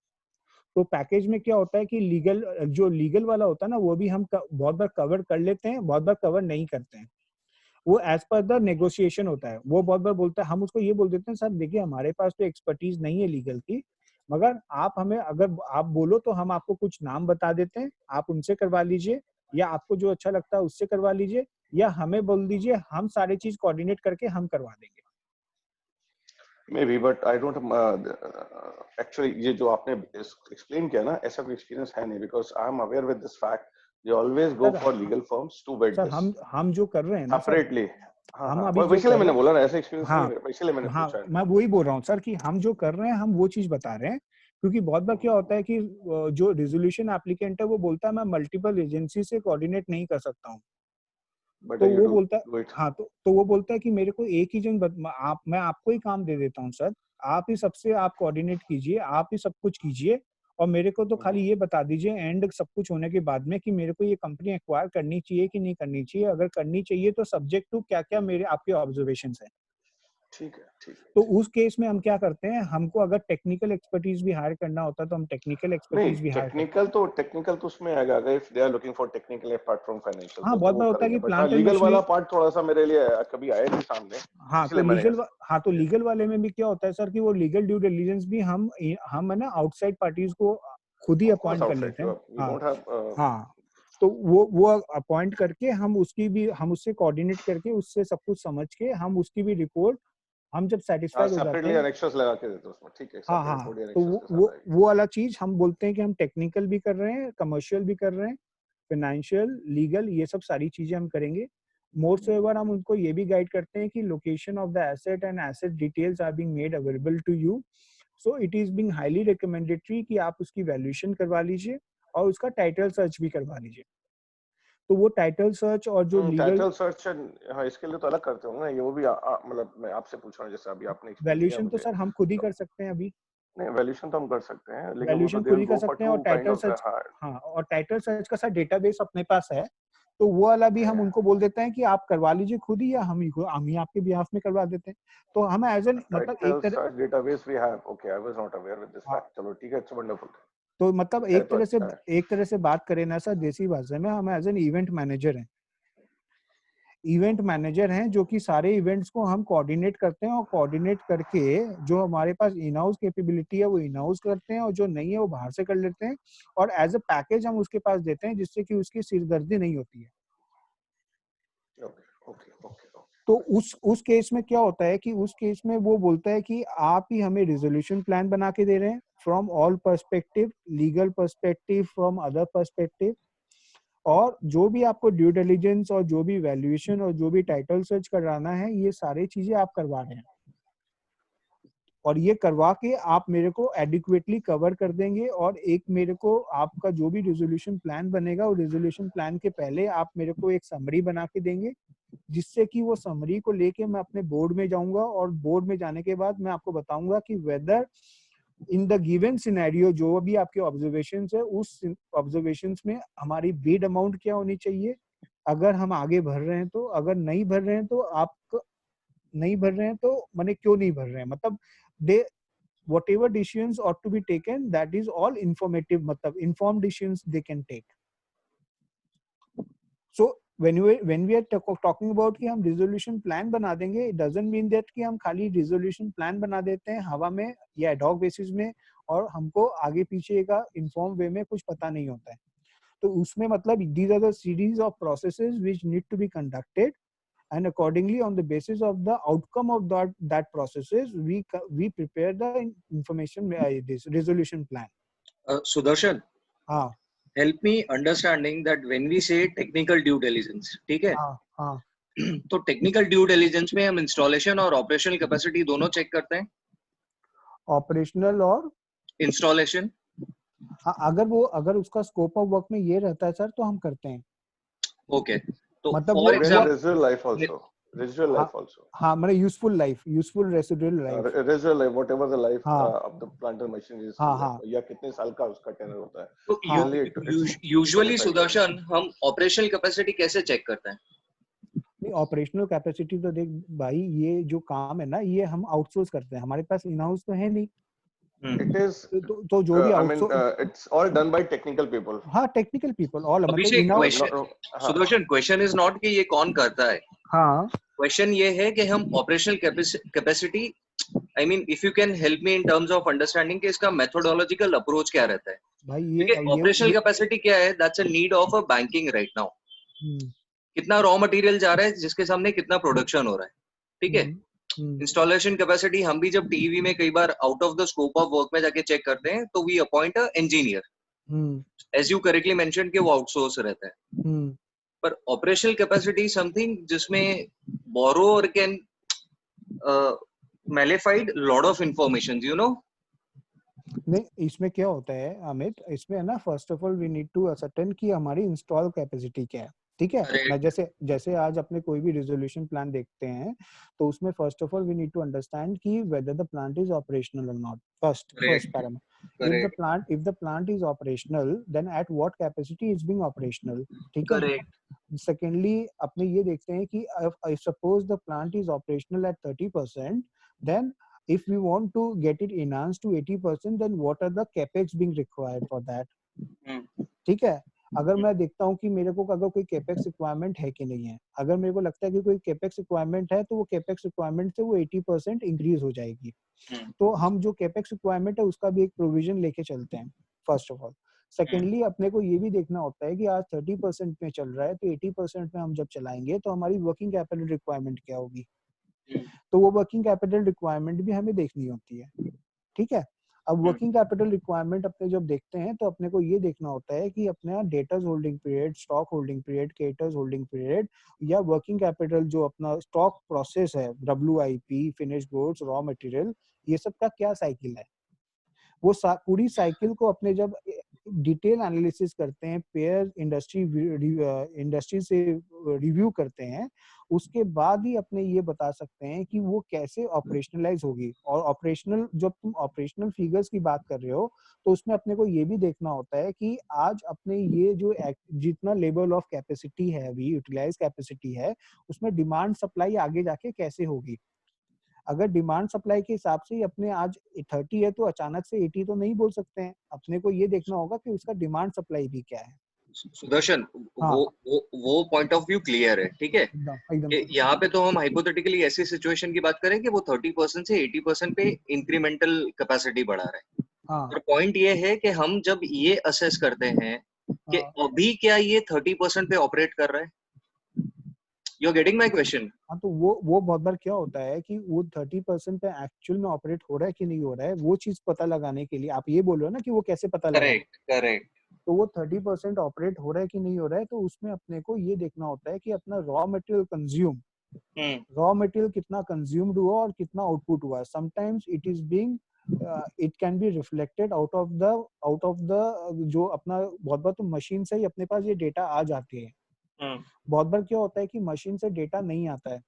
Speaker 1: तो पैकेज में क्या होता है कि लीगल वाला होता है ना, वो भी हम बहुत बार कवर कर लेते हैं, बहुत बार कवर नहीं करते हैं। वो एज पर द नेगोशिएशन होता है। वो बहुत बार बोलता है, हम उसको ये बोल देते हैं सर देखिए हमारे पास तो एक्सपर्टीज नहीं है लीगल की, मगर आप हमें अगर आप बोलो तो हम आपको कुछ नाम बता देते हैं, आप उनसे करवा लीजिए, या आपको जो अच्छा लगता है उससे करवा लीजिए, या हमें बोल दीजिए, हम सारी चीज कोऑर्डिनेट करके हम करवा देंगे।
Speaker 3: Maybe, but I don't actually ये जो आपने explain किया ना, ऐसा कोई experience है नहीं, because I am aware with this fact. They always go for legal firms to bid
Speaker 1: sir
Speaker 3: this.
Speaker 1: हम जो कर रहे हैं ना
Speaker 3: separately.
Speaker 1: हम अभी जो
Speaker 3: इसलिए मैंने बोला ना, ऐसा एक्सपीरियंस नहीं है, इसलिए मैंने
Speaker 1: हाँ,
Speaker 3: पूछा है।
Speaker 1: मैं वही बोल रहा हूँ सर कि हम जो कर रहे हैं हम वो चीज बता रहे हैं, क्योंकि बहुत बार क्या होता है कि जो रिजोल्यूशन एप्लीकेंट है वो बोलता है मैं मल्टीपल एजेंसी से कोऑर्डिनेट नहीं कर सकता हूँ, तो वो बोलता है हाँ, तो वो बोलता है कि मेरे को एक ही जन मैं आपको ही काम दे देता हूँ सर, आप ही सबसे आप कोऑर्डिनेट कीजिए, आप ही सब कुछ कीजिए, और मेरे को तो खाली ये बता दीजिए एंड सब कुछ होने के बाद में कि मेरे को ये कंपनी एक्वायर करनी चाहिए कि नहीं करनी चाहिए, अगर करनी चाहिए तो सब्जेक्ट टू क्या क्या मेरे आपके ऑब्जर्वेशंस है।
Speaker 3: ठीक है।
Speaker 1: तो उस केस में हम क्या करते हैं, हमको अगर टेक्निकल एक्सपर्टीज भी हायर करना होता है तो हम टेक्निकल एक्सपर्टीज भी हायर करते हैं।
Speaker 3: टेक्निकल तो उसमें आएगा, अगर if they are looking for technical apart from financial,
Speaker 1: हाँ,
Speaker 3: तो
Speaker 1: बहुत
Speaker 3: वो
Speaker 1: बार होता है कि
Speaker 3: करेंगे, बट
Speaker 1: प्लांट एंड
Speaker 3: लीगल वाला
Speaker 1: मशीनरी,
Speaker 3: पार्ट थोड़ा सा मेरे लिए कभी आया नहीं सामने।
Speaker 1: हाँ तो लीगल वाले में भी क्या होता है सर कि वो लीगल ड्यू डिलिजेंस भी हम है ना आउटसाइड पार्टीज को खुद ही अपॉइंट कर लेते हैं। हाँ, तो वो अपॉइंट करके हम उससे कोऑर्डिनेट करके उससे सब कुछ समझ के हम उसकी भी रिपोर्ट हम जब सेटिस्फाइड हो जाते हैं,
Speaker 3: एनेक्सेस लगा के देते हैं उसमें, ठीक है।
Speaker 1: हाँ, तो वो वाला चीज हम बोलते हैं कि हम टेक्निकल भी कर रहे हैं, कमर्शियल भी कर रहे हैं, फाइनेंशियल, लीगल, ये सब सारी चीजें हम करेंगे। मोर सो एवर हम उनको ये भी गाइड करते हैं कि location of the asset and asset details are being made available to you, so it is being highly recommendatory कि आप उसकी वैल्यूएशन करवा लीजिए और उसका टाइटल सर्च भी करवा लीजिए। तो वो टाइटल सर्च और जो लीगल
Speaker 3: टाइटल सर्च, हाँ, इसके लिए तो अलग करते होंगे ना, ये वो भी मतलब मैं आपसे पूछ रहा हूँ, जैसे अभी आपने
Speaker 1: वैल्यूएशन तो सर हम खुद ही कर सकते हैं अभी।
Speaker 3: नहीं, वैल्यूएशन तो हम कर सकते हैं, लेकिन वो
Speaker 1: वैल्यूएशन
Speaker 3: तो
Speaker 1: खुद ही कर सकते हैं, और टाइटल सर्च, हाँ, और टाइटल सर्च का सर डेटाबेस अपने पास है, तो वो वाला भी हम उनको बोल देते हैं कि आप करवा लीजिए खुद ही, या हम ही आपके बिहाफ में करवा देते हैं। तो हम एज एन मतलब एक तरह
Speaker 3: database we have, okay, I was not aware with this fact. चलो ठीक है, इट्स वंडरफुल।
Speaker 1: तो मतलब एक तरह से बात करें ना सर देसी भाषा में, हम एज एन इवेंट मैनेजर हैं जो कि सारे इवेंट्स को हम कोऑर्डिनेट करते हैं, और कोऑर्डिनेट करके जो हमारे पास इन हाउस कैपेबिलिटी है वो इन हाउस करते हैं, और जो नहीं है वो बाहर से कर लेते हैं, और एज अ पैकेज हम उसके पास देते हैं जिससे कि उसकी सिरदर्दी नहीं होती है। तो उस केस में क्या होता है कि उस केस में वो बोलता है कि आप ही हमें रिजोल्यूशन प्लान बना के दे रहे हैं from all perspective, legal perspective, from other perspective, और जो भी आपको ड्यू डिलिजेंस और जो भी वैल्यूएशन और जो भी टाइटल सर्च कराना है, ये सारी चीजें आप करवा रहे हैं। और ये करवा के आप मेरे को एडिक्वेटली कवर कर देंगे, और एक मेरे को आपका जो भी रेजोल्यूशन प्लान बनेगा, वो रेजोल्यूशन प्लान के पहले आप मेरे को एक समरी बना के देंगे, जिससे कि वो समरी को लेके मैं अपने बोर्ड में जाऊंगा, और बोर्ड में जाने के बाद मैं आपको बताऊंगा कि whether in the given scenario जो भी आपके ऑब्जर्वेशंस है, उस ऑब्जर्वेशंस में हमारी बिड अमाउंट क्या होनी चाहिए, अगर हम आगे भर रहे हैं तो, अगर नहीं भर रहे हैं तो आप नहीं भर रहे हैं तो माने क्यों नहीं भर रहे हैं, मतलब दे whatever decisions ought to be taken, that is all informative, मतलब informed decisions they can take. So when we are talking about कि हम resolution plan बना देंगे, it doesn't mean that कि हम खाली resolution plan बना देते हैं हवा में या ad hoc basis में, और हमको आगे पीछे का informed way में कुछ पता नहीं होता है. तो उसमें मतलब these are the series of processes which need to be conducted, and accordingly on the basis of the outcome of that processes we prepare the information this resolution plan.
Speaker 7: Sudarshan,
Speaker 1: हाँ
Speaker 7: help me understanding that when we say technical due diligence, ठीक है?
Speaker 1: हाँ
Speaker 7: तो technical due diligence में हम installation और operational capacity दोनों check करते हैं,
Speaker 1: ऑपरेशनल और
Speaker 7: इंस्टॉलेशन.
Speaker 1: हाँ, अगर उसका स्कोप ऑफ वर्क में ये रहता है सर तो हम करते हैं.
Speaker 7: ओके, तो
Speaker 1: मतलब
Speaker 7: for example
Speaker 3: residual life also. Residual life also.
Speaker 1: हाँ मतलब useful residual life,
Speaker 3: Residual life, whatever the life
Speaker 1: हाँ
Speaker 3: of the plant or machine is,
Speaker 1: हाँ
Speaker 3: या कितने साल का उसका टेनर होता है.
Speaker 7: तो यूजुअली सुदर्शन हम ऑपरेशनल कैपेसिटी कैसे चेक करते हैं?
Speaker 1: नहीं, ऑपरेशनल कैपेसिटी तो देख भाई, ये जो काम है ना ये हम आउटसोर्स करते हैं, हमारे पास इन हाउस तो है नहीं.
Speaker 3: It is,
Speaker 1: तो जो भी
Speaker 3: I mean, it's all done by technical people.
Speaker 1: हाँ टेक्निकल पीपल ऑल, मतलब
Speaker 7: Abhishek,
Speaker 1: in house.
Speaker 7: Sudarshan, question is not कि ये कौन करता है,
Speaker 1: हाँ
Speaker 7: क्वेश्चन ये है कि हम operational capacity, I mean if you can help me in terms of understanding कि इसका मेथोडोलॉजिकल अप्रोच क्या रहता है.
Speaker 1: भाई
Speaker 7: क्योंकि ऑपरेशनल कैपेसिटी क्या है, that's a need of a banking right now. कितना रॉ मटेरियल जा रहा है जिसके सामने कितना प्रोडक्शन हो रहा है, ठीक है. इंस्टॉलेशन कैपेसिटी हम भी जब टीवी में कई बार out of the scope of work में जाके चेक करते हैं तो we appoint a engineer, as you correctly mention कि वो आउटसोर्स रहता है. पर ऑपरेशनल कैपेसिटी समथिंग जिसमें borrower can mollified lot of information, you know.
Speaker 1: नहीं, इसमें क्या होता है अमित, इसमें है ना, first of all we need to ascertain कि हमारी इंस्टॉल कैपेसिटी क्या है. ठीक है ना, जैसे आज अपने कोई भी रेजोल्यूशन प्लान देखते हैं तो उसमें first of all we need to understand कि whether the plant is operational और not. First parameter, if the plant is operational, then at what capacity is being operational. ठीक है. Secondly, अपने ये देखते हैं कि if suppose the plant is operational at 30%, then if we want to get it enhanced to 80%, then what are the capex being required for that. ठीक है. अगर मैं देखता हूँ कि मेरे को अगर कोई कैपेक्स रिक्वायरमेंट है कि नहीं है, अगर मेरे को लगता है कि कोई कैपेक्स रिक्वायरमेंट है तो वो कैपेक्स रिक्वायरमेंट से वो 80% इंक्रीज हो जाएगी. तो हम जो कैपेक्स रिक्वायरमेंट है उसका भी एक प्रोविजन लेके चलते हैं फर्स्ट ऑफ ऑल. सेकेंडली, अपने को ये भी देखना होता है कि आज 30% में चल रहा है तो 80% में हम जब चलाएंगे तो हमारी वर्किंग कैपिटल रिक्वायरमेंट क्या होगी. तो वो वर्किंग कैपिटल रिक्वायरमेंट भी हमें देखनी होती है. ठीक है. अब वर्किंग कैपिटल रिक्वायरमेंट अपने जब देखते हैं तो अपने को ये देखना होता है कि अपने debtors holding period, stock holding period, creditors holding period, या वर्किंग कैपिटल जो अपना स्टॉक प्रोसेस है, WIP, finish goods, raw material, ये सब का क्या साइकिल है. वो पूरी साइकिल को अपने जब डिटेल एनालिसिस करते हैं, पेयर इंडस्ट्री से रिव्यू करते हैं, उसके बाद ही अपने ये बता सकते हैं कि वो कैसे ऑपरेशनलाइज होगी. और ऑपरेशनल, जब तुम ऑपरेशनल फिगर्स की बात कर रहे हो तो उसमें अपने को ये भी देखना होता है कि आज अपने ये जो जितना लेवल ऑफ कैपेसिटी है, अभी यूटिलाइज कैपेसिटी है, उसमें डिमांड सप्लाई आगे जाके कैसे होगी. अगर डिमांड सप्लाई के हिसाब से अपने आज 30 है तो अचानक से 80 तो नहीं बोल सकते हैं. अपने को ये देखना होगा कि उसका डिमांड सप्लाई भी क्या है.
Speaker 7: सुदर्शन, वो पॉइंट ऑफ व्यू क्लियर है. ठीक है. यहाँ पे तो हम हाइपोथेटिकली ऐसी सिचुएशन की बात करें कि वो 30% से 80% पे इंक्रीमेंटल कैपेसिटी बढ़ा रहा है. और पॉइंट ये है कि हम जब ये असेस करते हैं कि अभी क्या ये 30% पे ऑपरेट कर रहा है. You're getting my question?
Speaker 1: हाँ, तो वो बहुत बार क्या होता है कि वो 30% पे एक्चुअल में ऑपरेट हो रहा है कि नहीं हो रहा है, वो चीज पता लगाने के लिए आप ये बोल रहे हो ना कि वो कैसे पता लगाए.
Speaker 7: करेक्ट.
Speaker 1: तो वो 30% ऑपरेट हो रहा है कि नहीं हो रहा है, तो उसमें अपने को ये देखना होता है कि अपना raw material consume raw material कितना कंज्यूम्ड हुआ और कितना आउटपुट हुआ. Sometimes it is being it can be reflected out of the जो अपना बहुत बार तो मशीन से ही अपने पास ये डेटा आ जाती है. बहुत बार क्या होता है कि मशीन से डेटा नहीं आता है.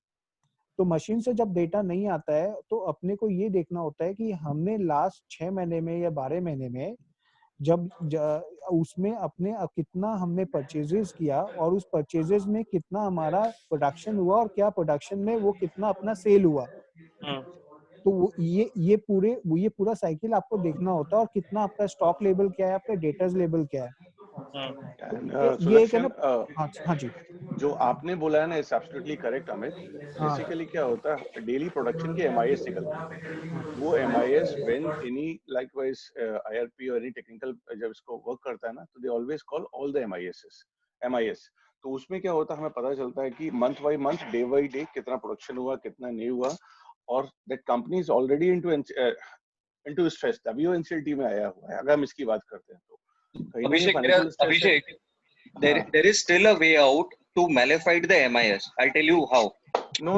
Speaker 1: तो मशीन से जब डेटा नहीं आता है तो अपने को ये देखना होता है कि हमने लास्ट 6 महीने में या 12 महीने में जब उसमें अपने कितना हमने परचेजेस किया और उस परचेजेस में कितना हमारा प्रोडक्शन हुआ और क्या प्रोडक्शन में वो कितना अपना सेल हुआ. तो ये पूरा साइकिल आपको देखना होता है और कितना आपका स्टॉक लेवल क्या है, आपका डेटर्स लेवल क्या है. ये एक है ना. हाँ जी.
Speaker 3: जो आपने बोला है ना it's absolutely correct Amit. Basically क्या होता है डेली प्रोडक्शन के एमआईएस निकलते हैं. वो MIS when any likewise IRP और एनी टेक्निकल जब इसको वर्क करता है ना तो they always call all the MIS. तो उसमें क्या होता है हमें पता चलता है कि month by month day by day कितना प्रोडक्शन हुआ कितना नहीं हुआ और that company is already into stress. तभी वो एनसीएलटी में आया हुआ है. अगर हम इसकी बात करते हैं तो कहीं ना कहीं फाइनेंशियल स्ट्रेस है.
Speaker 7: there is still a way out to nullify the MIS. I'll tell you how.
Speaker 3: No.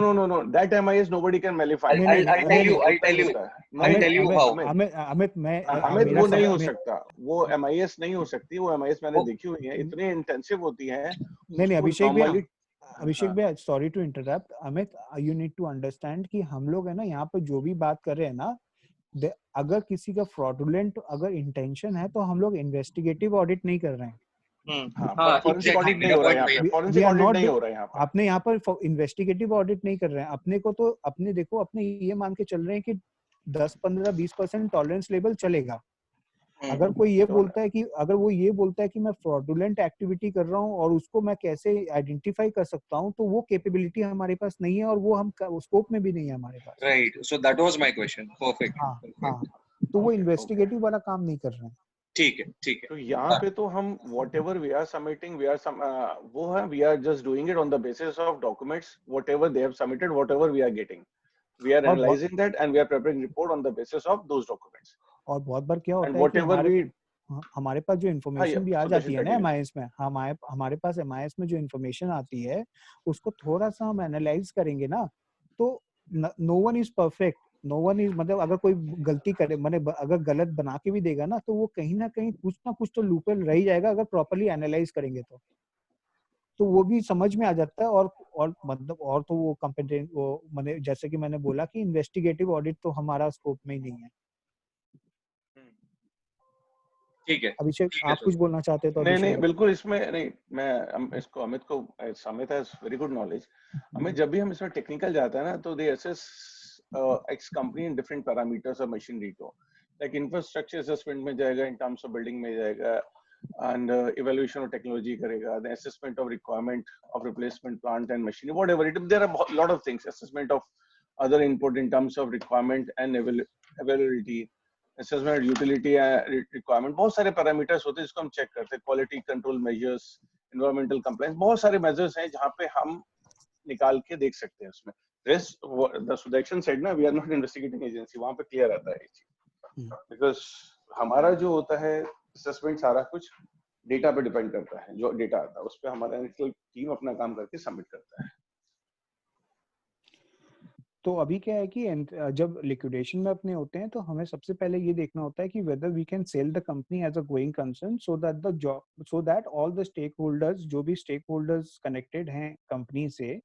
Speaker 3: That MIS nobody can nullify.
Speaker 7: I'll tell you how.
Speaker 3: Amit वो नहीं हो सकता. वो MIS नहीं हो सकती. वो MIS मैंने देखी हुई है. इतने इंटेंसिव होती है.
Speaker 1: नहीं अभिषेक भैया sorry to interrupt. Amit you need to understand कि हम लोग है ना यहाँ पर जो भी बात कर रहे हैं ना, अगर किसी का फ्रॉडुलेंट अगर इंटेंशन है तो हम लोग इन्वेस्टिगेटिव ऑडिट नहीं कर रहे हैं.
Speaker 3: फॉरेंसिक ऑडिट नहीं हो रहा है यहाँ पे. फॉरेंसिक ऑडिट नहीं हो रहा है यहाँ पे.
Speaker 1: आपने यहाँ पर इन्वेस्टिगेटिव ऑडिट नहीं कर रहे हैं. अपने को तो अपने देखो अपने ये मान के चल रहे हैं कि 10-15-20% टॉलरेंस लेवल चलेगा. अगर कोई ये बोलता है कि अगर वो ये बोलता है कि मैं फ्रॉडुलेंट एक्टिविटी कर रहा हूँ और उसको मैं कैसे आइडेंटिफाई कर सकता हूँ, तो वो कैपेबिलिटी हमारे पास नहीं है और वो हम स्कोप में भी नहीं है हमारे पास.
Speaker 7: Right. So that was my question. Perfect.
Speaker 1: हाँ. तो वो इन्वेस्टिगेटिव वाला काम नहीं कर रहे हैं.
Speaker 7: ठीक है.
Speaker 3: तो यहाँ पे तो हम whatever we are submitting we are वो है we are just doing it on the basis of documents whatever they have submitted whatever we are getting we are analyzing that and we are preparing report on the basis of those documents.
Speaker 1: और बहुत बार क्या होता है कि हमारे पास जो information भी आ जाती है ना एमआईएस में, हमारे पास एमआईएस में जो इन्फॉर्मेशन आती है उसको थोड़ा सा हम एनालाइज करेंगे ना, तो no one is perfect. No one is मतलब अगर कोई गलती करे मतलब अगर गलत बना के भी देगा ना तो वो कहीं ना कहीं कुछ ना कुछ तो लूपहोल रह ही जाएगा अगर प्रॉपर्ली एनालाइज करेंगे तो वो भी समझ में आ जाता है. और मतलब और तो वो कॉम्पिटेंट वो मैंने जैसे कि मैंने बोला कि इन्वेस्टिगेटिव ऑडिट तो हमारा स्कोप में ही नहीं है.
Speaker 7: ठीक है.
Speaker 1: अभिषेक आप कुछ बोलना चाहते तो
Speaker 3: नहीं बिल्कुल इसमें नहीं. मैं इसको अमित को समित हैज वेरी गुड नॉलेज. हमें जब भी हम इसमें टेक्निकल जाता है ना तो they assess X company in different parameters of machinery को. लाइक इंफ्रास्ट्रक्चर असेसमेंट में जाएगा, इन टर्म्स ऑफ बिल्डिंग में जाएगा and evaluation of technology karega, the assessment of requirement of replacement plant and machinery, whatever it is. There are a lot of things. Assessment of other input in terms of requirement and availability, assessment utility requirement. बहुत सारे parameters होते हैं जिसको हम check करते हैं. Quality control measures, environmental compliance, बहुत सारे measures हैं जहाँ पे हम निकाल के देख सकते हैं. उसमें rest the Sudarshan said ना, we are not investigating agency. वहाँ पे clear आता है ये चीज. Because हमारा जो होता है असेसमेंट सारा कुछ डेटा पे डिपेंड करता है. जो डेटा आता है उस पे हमारा एनालिटिकल टीम अपना काम करके सबमिट करता है.
Speaker 1: तो अभी क्या है कि जब लिक्विडेशन में अपने होते हैं तो हमें सबसे पहले ये देखना होता है कि whether we can sell the company as a going concern so that all the stake holders जो भी स्टेक होल्डर्स कनेक्टेड हैं कंपनी से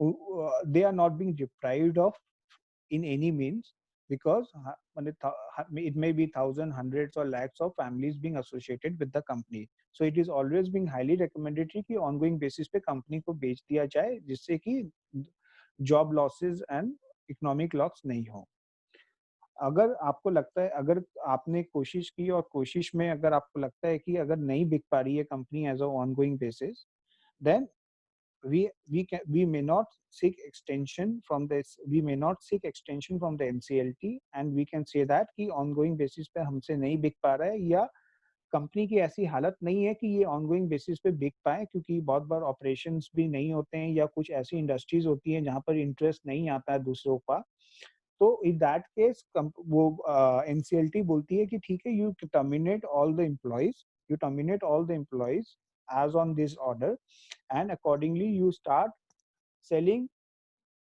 Speaker 1: they are not being deprived of in any means because it may be thousands, hundreds or lakhs of families being associated with the company. So it is always being highly recommendatory कि ongoing basis पे company को बेच दिया जाए जिससे कि job losses and economic loss नहीं हो. अगर आपको लगता है अगर आपने कोशिश की और कोशिश में अगर आपको लगता है कि अगर नहीं बिक पा रही है company as a ongoing basis, then we may not seek extension from this the NCLT and we can say that कि ongoing basis पे हमसे नहीं बिक पा रहा है या कंपनी की ऐसी हालत नहीं है कि ये ongoing basis पे बिक पाए क्योंकि बहुत बार ऑपरेशंस भी नहीं होते हैं या कुछ ऐसी इंडस्ट्रीज होती हैं जहाँ पर इंटरेस्ट नहीं आता है दूसरों का. तो इन दैट केस वो NCLT बोलती है कि ठीक है you terminate all the employees as on this order and accordingly you start selling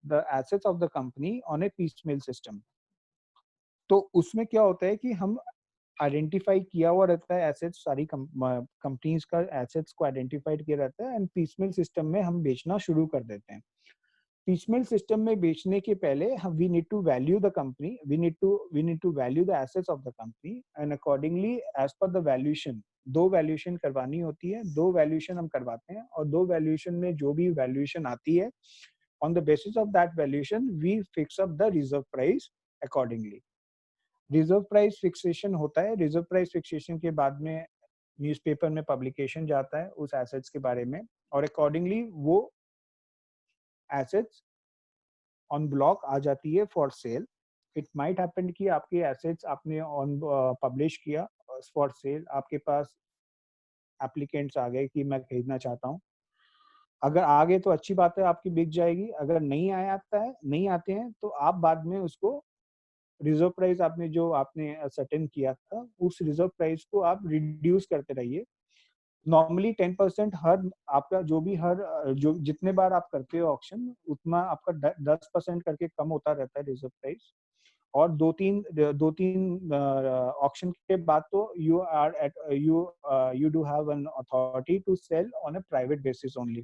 Speaker 1: the assets of the company on a piecemeal system. तो उसमें क्या होता है कि हम आइडेंटिफाई किया हुआ रहता है एसेट्स, सारी कंपनीज का एसेट्स को आइडेंटिफाइड किया रहता है एंड पीसमेल सिस्टम में हम बेचना शुरू कर देते हैं. पीसमेल सिस्टम में बेचने के पहले हम we need to value the company, we need to value the assets of the company and accordingly as per the valuation, 2 valuation करवानी होती है, 2 वैल्यूएशन हम करवाते हैं और 2 वैल्यूएशन में जो भी वैल्यूएशन आती है on the basis of that valuation we fix up the reserve price accordingly. Reserve price fixation होता है. रिजर्व प्राइस फिक्सेशन के बाद में न्यूज़पेपर में पब्लिकेशन जाता है उस एसेट्स के बारे में और अकॉर्डिंगली वो एसेट्स ऑन ब्लॉक आ जाती है for sale. It might happen कि आपके एसेट्स आपने ऑन पब्लिश किया फॉर सेल, आपके पास एप्लीकेंट्स आ गए कि मैं खरीदना चाहता हूँ. अगर आ गए तो अच्छी बात है, आपकी बिक जाएगी. अगर नहीं आते हैं तो आप बाद में उसको रिजर्व प्राइस आपने जो आपने सर्टेन किया था उस रिजर्व प्राइस को आप रिड्यूस करते रहिए. नॉर्मली 10% हर आपका जो जितने बार आप करते हो ऑक्शन उतना आपका 10% करके कम होता रहता है रिजर्व प्राइस. और दो तीन ऑक्शन के बाद तो you do have an authority to sell on a private basis only.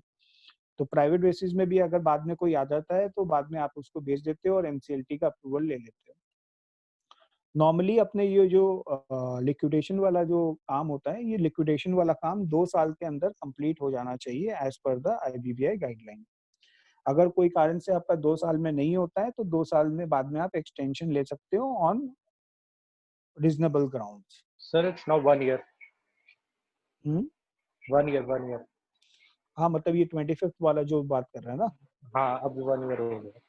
Speaker 1: तो प्राइवेट बेसिस में भी अगर बाद में कोई आ जाता है तो बाद में आप उसको बेच देते हो और एनसीएलटी का अप्रूवल ले लेते हो. नॉर्मली अपने ये जो लिक्विडेशन वाला जो काम होता है, ये लिक्विडेशन वाला काम 2 साल के अंदर कंप्लीट हो जाना चाहिए as per the IBBI guideline. अगर कोई कारण से आपका 2 साल में नहीं होता है तो 2 साल में बाद में आप एक्सटेंशन ले सकते हो on reasonable grounds.
Speaker 6: Sir, it's now 1 year. 1 year.
Speaker 1: हाँ, मतलब ये 25th वाला जो बात कर रहे हैं ना.
Speaker 6: हाँ, अब 1 year हो गया.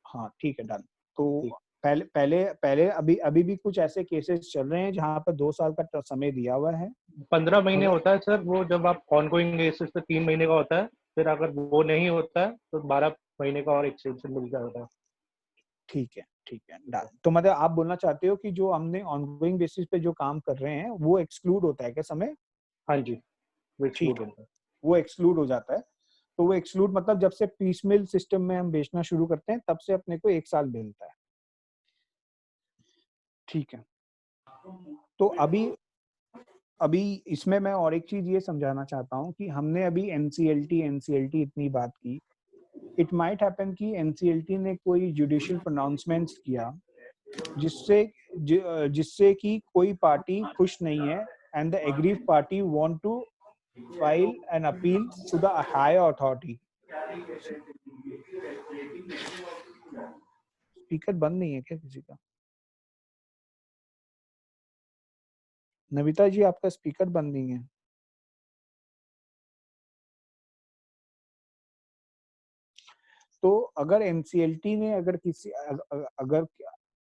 Speaker 1: हाँ, ठीक है, डन. तो पहले अभी भी कुछ ऐसे केसेस चल रहे हैं जहाँ पर 2 साल का समय दिया हुआ है.
Speaker 6: 15 महीने होता है सर वो, जब आप ऑनगोइंग बेसिस पे 3 महीने का होता है. फिर अगर वो नहीं होता है तो 12 महीने का और एक्सटेंशन मिल जाता है.
Speaker 1: ठीक है, डन. तो मतलब आप बोलना चाहते हो कि जो हमने ऑनगोइंग बेसिस पे जो काम कर रहे हैं वो एक्सक्लूड होता है क्या समय?
Speaker 6: हाँ जी, वो
Speaker 1: ठीक
Speaker 6: एक्सक्लूड
Speaker 1: है,
Speaker 6: होता है.
Speaker 1: वो एक्सक्लूड हो जाता है. तो वो एक्सक्लूड मतलब जब से पीसमेल सिस्टम में हम बेचना शुरू करते हैं तब से अपने को 1 साल मिलता है. ठीक है. तो अभी इसमें मैं और एक चीज ये समझाना चाहता हूँ कि हमने अभी एनसीएलटी इतनी बात की. इट माइट हैपन कि एनसीएलटी ने कोई जुडिशियल प्रोनाउंसमेंट्स किया जिससे कि कोई पार्टी खुश नहीं है and the aggrieved party want to file an appeal to the higher authority. Speaker बंद नहीं है क्या किसी का? नविता जी, आपका स्पीकर बंद नहीं है. तो अगर एनसीएलटी ने अगर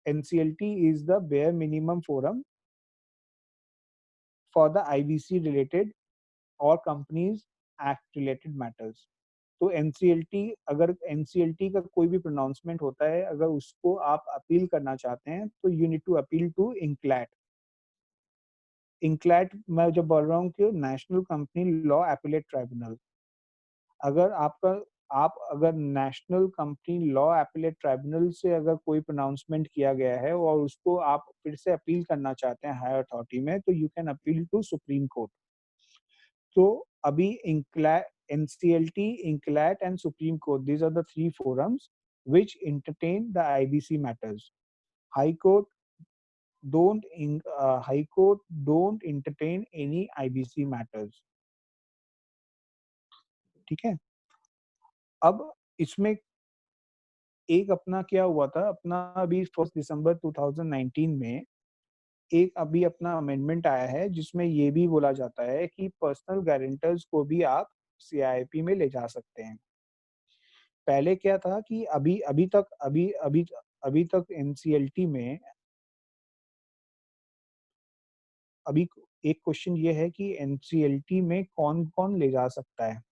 Speaker 1: NCLT is the bare minimum forum for the IBC related or companies act related matters. तो अगर NCLT का कोई भी प्रोनाउंसमेंट होता है, अगर उसको आप अपील करना चाहते हैं तो you need to appeal to NCLAT. मैं जब बोल रहा हूँ कि national company law appellate tribunal. अगर national company law appellate tribunal से अगर कोई प्रोनाउंसमेंट किया गया है और उसको आप फिर से अपील करना चाहते हैं हायर अथॉरिटी में, तो you can appeal to supreme court. तो अभी NCLT, NCLAT and supreme court, these are the 3 forums which entertain the IBC matters. High Court don't entertain any IBC matters. ठीक है. अब इसमें एक अपना क्या हुआ था, अपना अभी 1 दिसंबर 2019 में एक अभी अपना अमेंडमेंट आया है जिसमें ये भी बोला जाता है कि पर्सनल गारंटर्स को भी आप CIP में ले जा सकते हैं. पहले क्या था कि अभी तक NCLT में अभी एक क्वेश्चन ये है कि NCLT में कौन ले जा सकता है.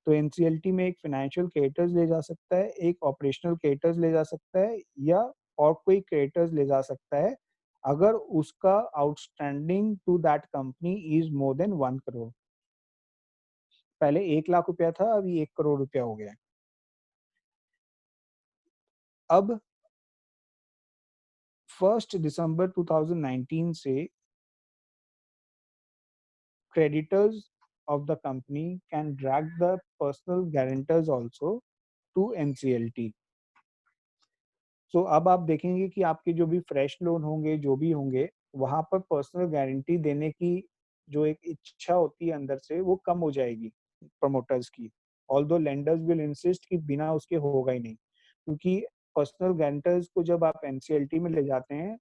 Speaker 1: तो NCLT में एक फाइनेंशियल क्रेडिटर्स ले जा सकता है, एक ऑपरेशनल क्रेडिटर्स ले जा सकता है, या और कोई क्रेडिटर्स ले जा सकता है अगर उसका outstanding to that company is more than 1 crore. पहले 1 लाख रुपया था, अभी 1 करोड़ रुपया हो गया है. अब 1 दिसंबर 2019 से creditors of the company can drag the personal guarantors also to NCLT. So अब आप देखेंगे कि आपके जो भी फ्रेश लोन होंगे, जो भी होंगे, वहाँ पर पर्सनल गारंटी देने की जो एक इच्छा होती है अंदर से, वो कम हो जाएगी प्रमोटर्स की। ऑल्दो लेंडर्स विल इंसिस्ट कि बिना उसके होगा ही नहीं, क्योंकि पर्सनल गारंटर्स को जब आप एनसीएलटी में ले जाते हैं,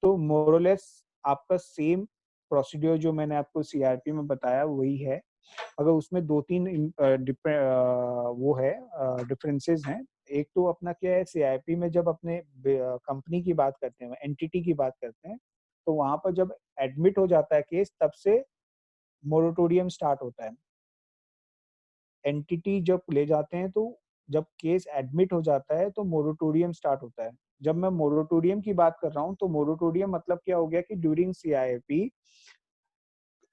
Speaker 1: तो मोर और लेस आपका सेम प्रोसीड्योर जो मैंने आपको सीआरपी में बताया वही है। अगर उसमें 2-3 वो है डिफरेंसेस हैं। एक तो अपना क्या है, सीआईपी में जब अपने कंपनी की बात करते हैं, एंटिटी की बात करते हैं, तो वहां पर जब एडमिट हो जाता है केस, तब से मोरेटोरियम स्टार्ट होता है। एंटिटी जब ले जाते हैं, तो जब केस एडमिट हो जाता है तो मोरेटोरियम स्टार्ट होता है। जब मैं मोरेटोरियम की बात कर रहा हूँ, तो मोरेटोरियम मतलब क्या हो गया कि ड्यूरिंग सीआईपी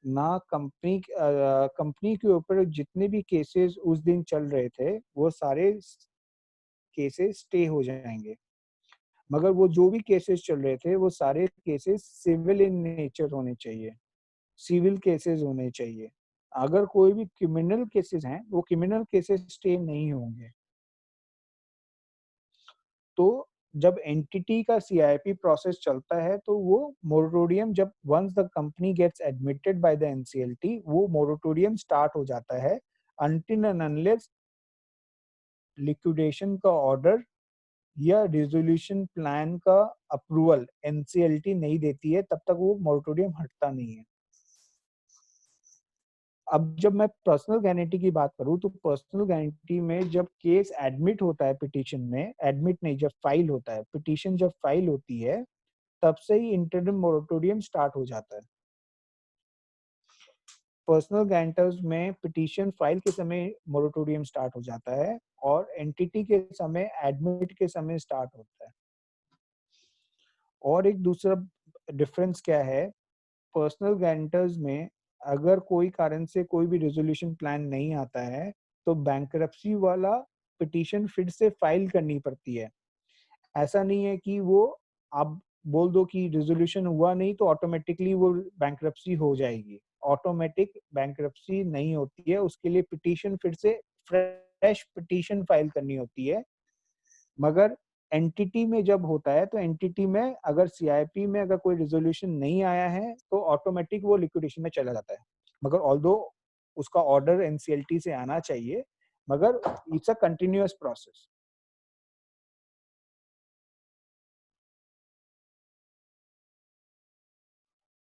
Speaker 1: ना कंपनी के ऊपर जितने भी केसेस उस दिन चल रहे थे, वो सारे केसेस स्टे हो जाएंगे। मगर वो जो भी केसेस चल रहे थे, वो सारे केसेस सिविल इन नेचर होने चाहिए, सिविल केसेस होने चाहिए। अगर कोई भी क्रिमिनल केसेस हैं, वो क्रिमिनल केसेस स्टे नहीं होंगे। तो जब एंटिटी का सीआईपी प्रोसेस चलता है, तो वो मोरेटोरियम, जब once the company gets admitted by the NCLT, वो मोरेटोरियम स्टार्ट हो जाता है अनटिल एंड अनलेस लिक्विडेशन का ऑर्डर या रिजोल्यूशन प्लान का अप्रूवल एनसीएलटी नहीं देती है, तब तक वो मोरेटोरियम हटता नहीं है। अब जब मैं पर्सनल गारंटी की बात करूं, तो पर्सनल गारंटी में जब केस एडमिट होता है पिटीशन में, एडमिट नहीं, जब फाइल होता है पिटीशन, जब फाइल होती है, तब से ही इंटरिम मोरेटोरियम स्टार्ट हो जाता है। पर्सनल गारंटर्स में पिटीशन फाइल के समय मोरेटोरियम स्टार्ट हो जाता है, और एंटिटी के समय, एडमिट के समय स्टार्ट होता है। और एक दूसरा डिफरेंस क्या है, पर्सनल गारंटर्स में अगर कोई कारण से कोई भी रेजोल्यूशन प्लान नहीं आता है, तो बैंकरप्सी वाला पिटीशन फिर से फाइल करनी पड़ती है। ऐसा नहीं है कि वो आप बोल दो कि रेजोल्यूशन हुआ नहीं तो ऑटोमेटिकली वो बैंकरप्सी हो जाएगी। ऑटोमेटिक बैंकरप्सी नहीं होती है, उसके लिए पिटीशन फिर से फ्रेश पिटीशन फाइल करनी होती है। मगर एंटिटी में जब होता है, तो एंटिटी में अगर सीआईपी में अगर कोई रिजोल्यूशन नहीं आया है, तो ऑटोमेटिक वो लिक्विडेशन में चला जाता है। मगर ऑल्दो उसका ऑर्डर एनसीएलटी से आना चाहिए, मगर इट्स अ कंटिन्यूअस प्रोसेस।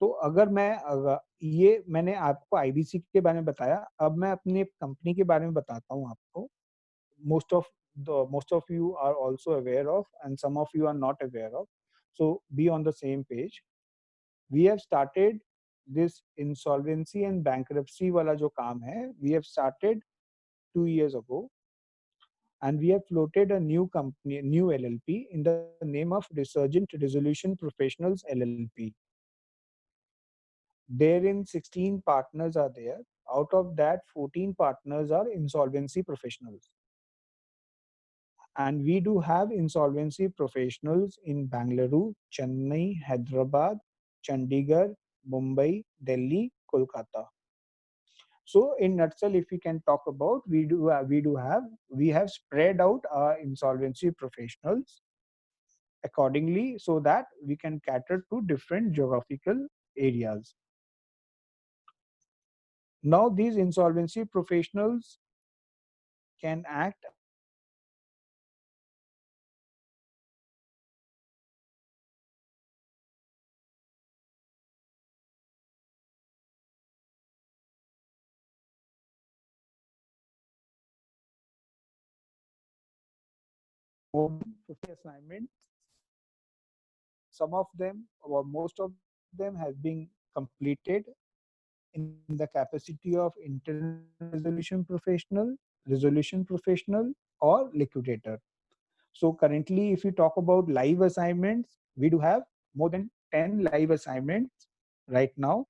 Speaker 1: तो ये मैंने आपको आईबीसी के बारे में बताया, अब मैं अपनी कंपनी के बारे में बताता हूँ आपको। most of you are also aware of, and some of you are not aware of, so be on the same page. We have started this insolvency and bankruptcy wala jo kaam hai, we have started 2 years ago, and we have floated a new company, new LLP, in the name of Resurgent Resolution Professionals LLP. Therein 16 partners are there. Out of that, 14 partners are insolvency professionals. And we do have insolvency professionals in Bangalore, Chennai, Hyderabad, Chandigarh, Mumbai, Delhi, Kolkata. So in nutshell, if we can talk about, we have spread out our insolvency professionals accordingly, so that we can cater to different geographical areas. Now these insolvency professionals can act on 50 assignments. Some of them, or most of them, have been completed in the capacity of internal resolution professional, or liquidator. So currently, if you talk about live assignments, we do have more than 10 live assignments right now,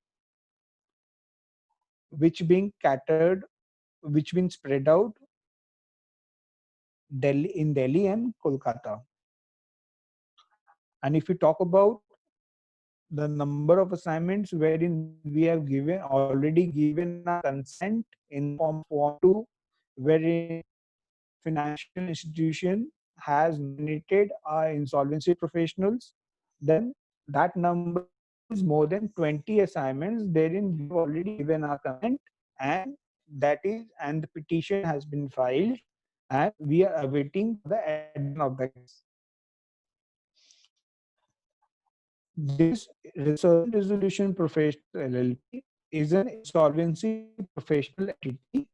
Speaker 1: which being catered, which been spread out in Delhi and Kolkata. And if you talk about the number of assignments wherein we have already given our consent in the form of Form 2, wherein financial institution has nominated our insolvency professionals, then that number is more than 20 assignments wherein we've already given our consent, and the petition has been filed, and we are awaiting for the admission of the case. This Research and Resolution Professional LLP is an insolvency professional entity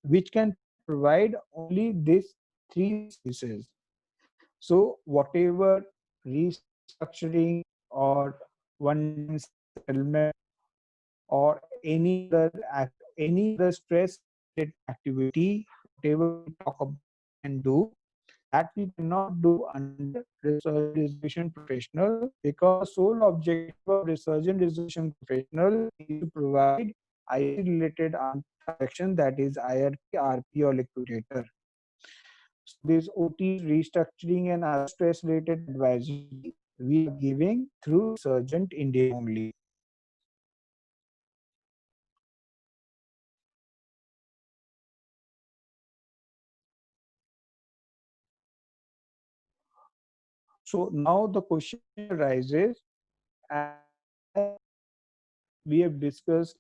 Speaker 1: which can provide only these three services. So whatever restructuring or one-time settlement or any other stress-related activity, whatever we talk about and do, that we cannot do under research and resolution professional, because the sole objective of research and resolution professional is to provide IRP related transaction, that is IRP, RP or liquidator. So this OT restructuring and other stress related advisory we are giving through Resurgent India only. So now the question arises, as we have discussed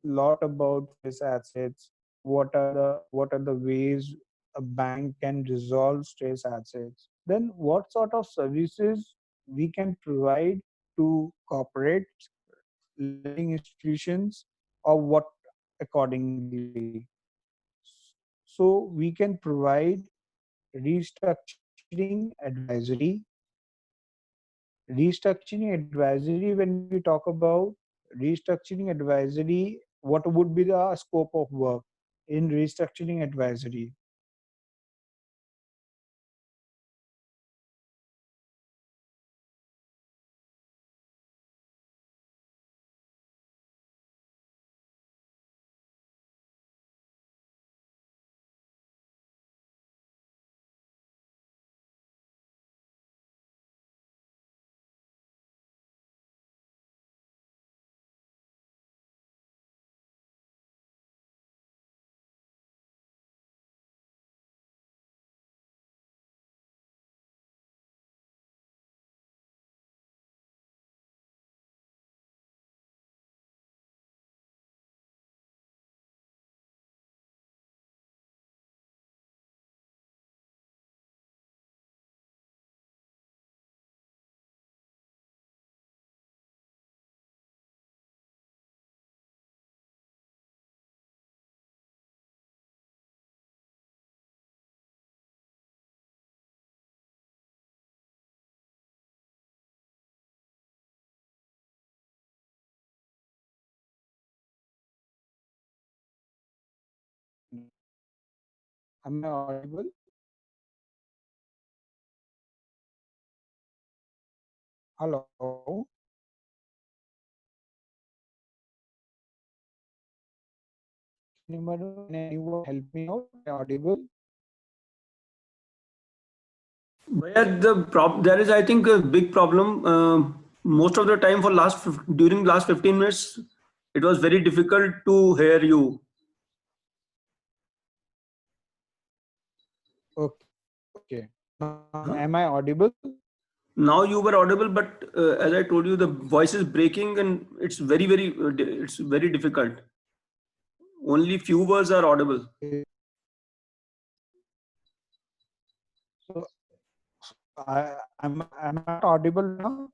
Speaker 1: a lot about stress assets, what are the ways a bank can resolve stress assets, then what sort of services we can provide to corporates, lending institutions, or what accordingly. So we can provide restructuring advisory. Restructuring advisory, when we talk about restructuring advisory, what would be the scope of work in restructuring advisory? Am I audible? Hello? Anyone help me out? Am I audible?
Speaker 4: Where there is, I think, a big problem. Most of the time, during last 15 minutes, it was very difficult to hear you.
Speaker 1: Okay. Am I audible?
Speaker 4: Now you were audible, but as I told you, the voice is breaking, and it's it's very difficult. Only few words are audible.
Speaker 1: So am I audible now?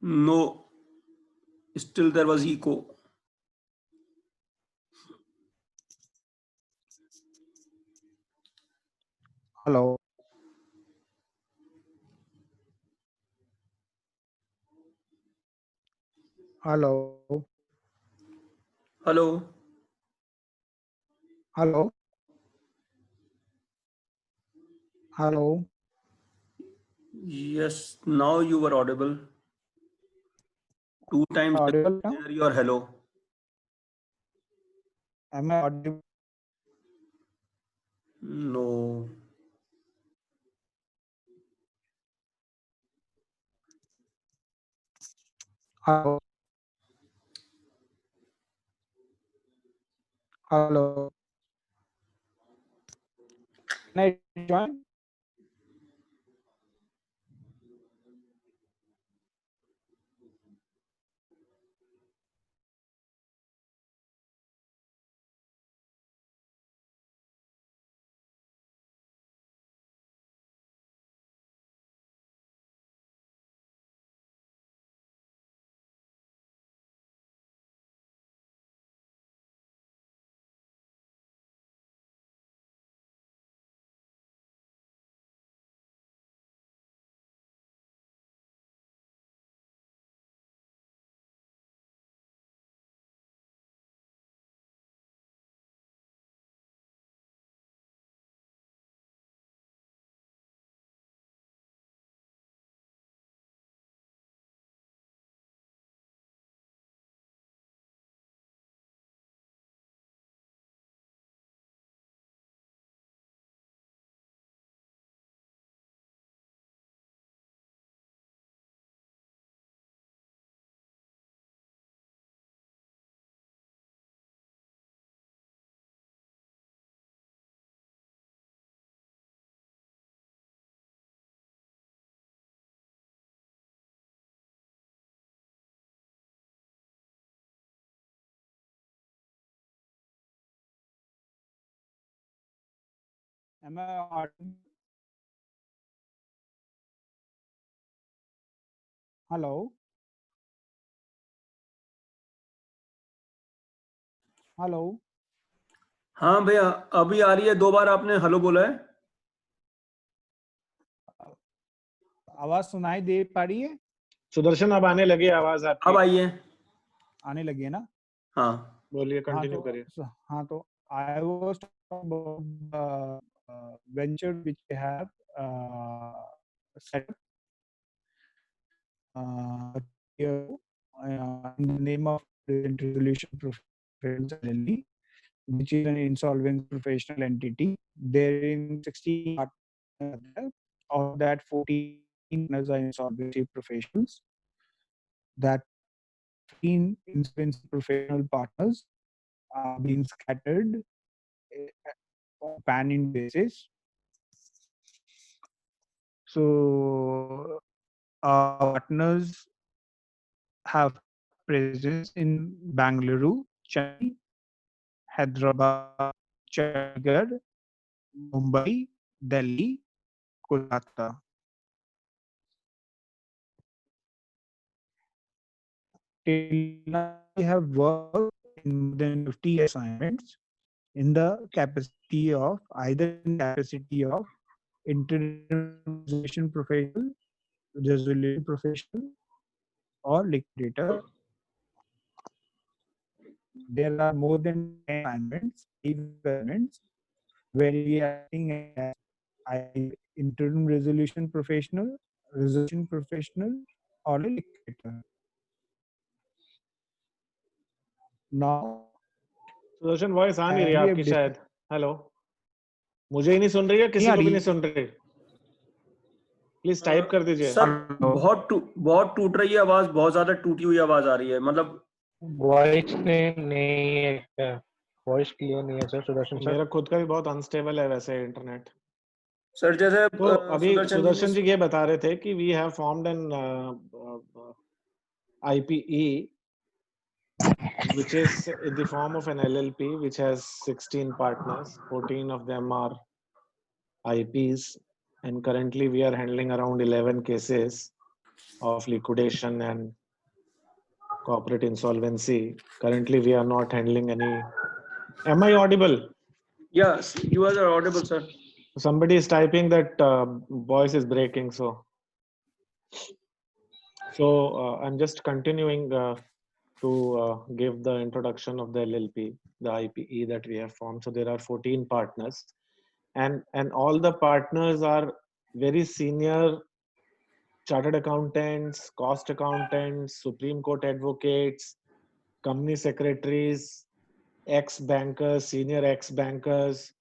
Speaker 4: No, still there was echo.
Speaker 1: Hello? Hello?
Speaker 4: Hello.
Speaker 1: Hello? Hello?
Speaker 4: Yes, now you were audible. 2 times
Speaker 1: Audible now?
Speaker 4: your hello.
Speaker 1: Am I audible?
Speaker 4: No.
Speaker 1: Hello. Hello. Can I join? Am I audible? Hello. Hello.
Speaker 4: हाँ भैया, अभी आ रही है. 2 बार आपने hello बोला है.
Speaker 1: आवाज सुनाई दे पा रही है?
Speaker 5: सुदर्शन अब आने लगी आवाज आपकी.
Speaker 4: अब आई है.
Speaker 1: आने लगी है ना?
Speaker 4: हाँ.
Speaker 5: बोलिए,
Speaker 1: हाँ
Speaker 5: कंटिन्यू
Speaker 1: तो
Speaker 5: करिए.
Speaker 1: हाँ तो I was talking about venture which we have set up here in the name of Present Resolution Professionals LLP, which is an insolvency professional entity. There in 16 partners there. Of that, 14 partners are insolvency professionals. That 15 insolvency professional partners are being scattered on pan-India basis. So our partners have presence in Bangalore, Chennai, Hyderabad, Chandigarh, Mumbai, Delhi, Kolkata. Till now, we have worked in more than 50 assignments in the capacity of either in capacity of interim resolution professional, or liquidator. There are more than 10 assignments, where we are acting as interim resolution professional, or a liquidator. Now,
Speaker 5: Sudarshan voice आ नहीं रही
Speaker 1: as we have
Speaker 5: आपकी शायद. Hello, मुझे ही नहीं सुन रही है, किसी को भी नहीं सुन रही. प्लीज टाइप कर दीजिए.
Speaker 4: सर बहुत टूट रही है आवाज. बहुत ज्यादा टूटी हुई आवाज आ रही है. मतलब
Speaker 6: वॉइस नहीं है क्या? वॉइस क्लियर नहीं है सर सुदर्शन सर.
Speaker 5: मेरा खुद का भी बहुत अनस्टेबल है वैसे इंटरनेट.
Speaker 4: सर जैसे
Speaker 5: तो अभी
Speaker 4: सुदर्शन
Speaker 5: सुदर्शन जी ये बता रहे थे कि we have formed an IPE which is in the form of an LLP which has 16 partners. 14 of them are IPs, and currently we are handling around 11 cases of liquidation and corporate insolvency. Currently we are not handling any. Am I audible?
Speaker 4: Yes, you are audible, sir.
Speaker 5: Somebody is typing that voice is breaking, so I'm just continuing to give the introduction of the LLP, the IPE that we have formed. So there are 14 partners, and all the partners are very senior chartered accountants, cost accountants, Supreme Court advocates, company secretaries, ex-bankers, senior ex-bankers.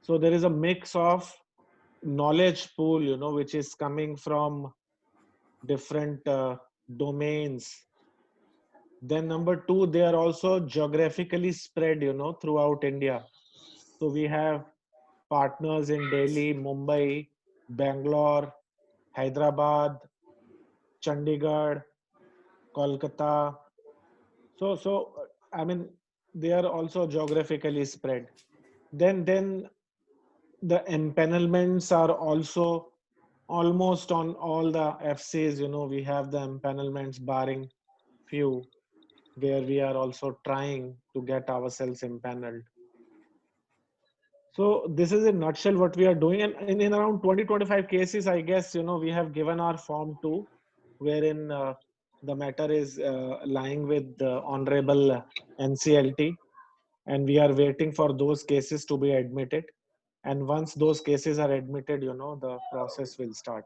Speaker 5: So there is a mix of knowledge pool, which is coming from different domains Then number two, they are also geographically spread, you know, throughout India. So we have partners in Delhi, Mumbai, Bangalore, Hyderabad, Chandigarh, Kolkata. I mean, they are also geographically spread. Then the empanelments are also almost on all the FCs. You know, we have the empanelments barring few where we are also trying to get ourselves empaneled. So this is in nutshell what we are doing. And in around 20-25 cases, I guess, you know, we have given our form 2, wherein the matter is lying with the Honorable NCLT. And we are waiting for those cases to be admitted. And once those cases are admitted, you know, the process will start.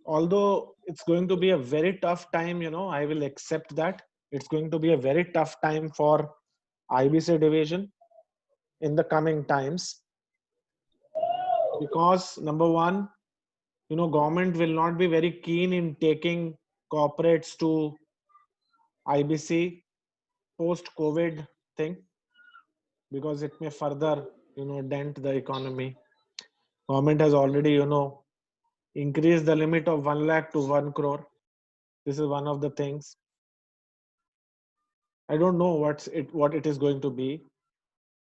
Speaker 5: Although it's going to be a very tough time, you know, I will accept that. It's going to be a very tough time for IBC division in the coming times, because number one, you know, government will not be very keen in taking corporates to IBC post COVID thing, because it may further, you know, dent the economy. Government has already, you know, increased the limit of 1 lakh to 1 crore. This is one of the things. I don't know what it is going to be,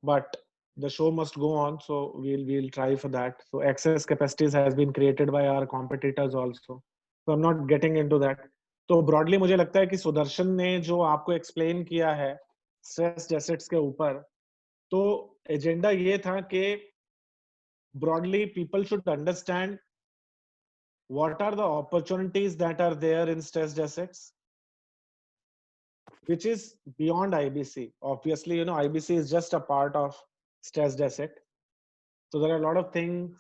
Speaker 5: but the show must go on, so we'll try for that. So excess capacities has been created by our competitors also, so I'm not getting into that. तो broadly मुझे लगता है कि सुदर्शन ने जो आपको explain किया है stressed assets के ऊपर, तो एजेंडा ये था कि broadly people should understand what are the opportunities that are there in stressed assets, which is beyond IBC. Obviously, you know, IBC is just a part of stressed asset. So there are a lot of things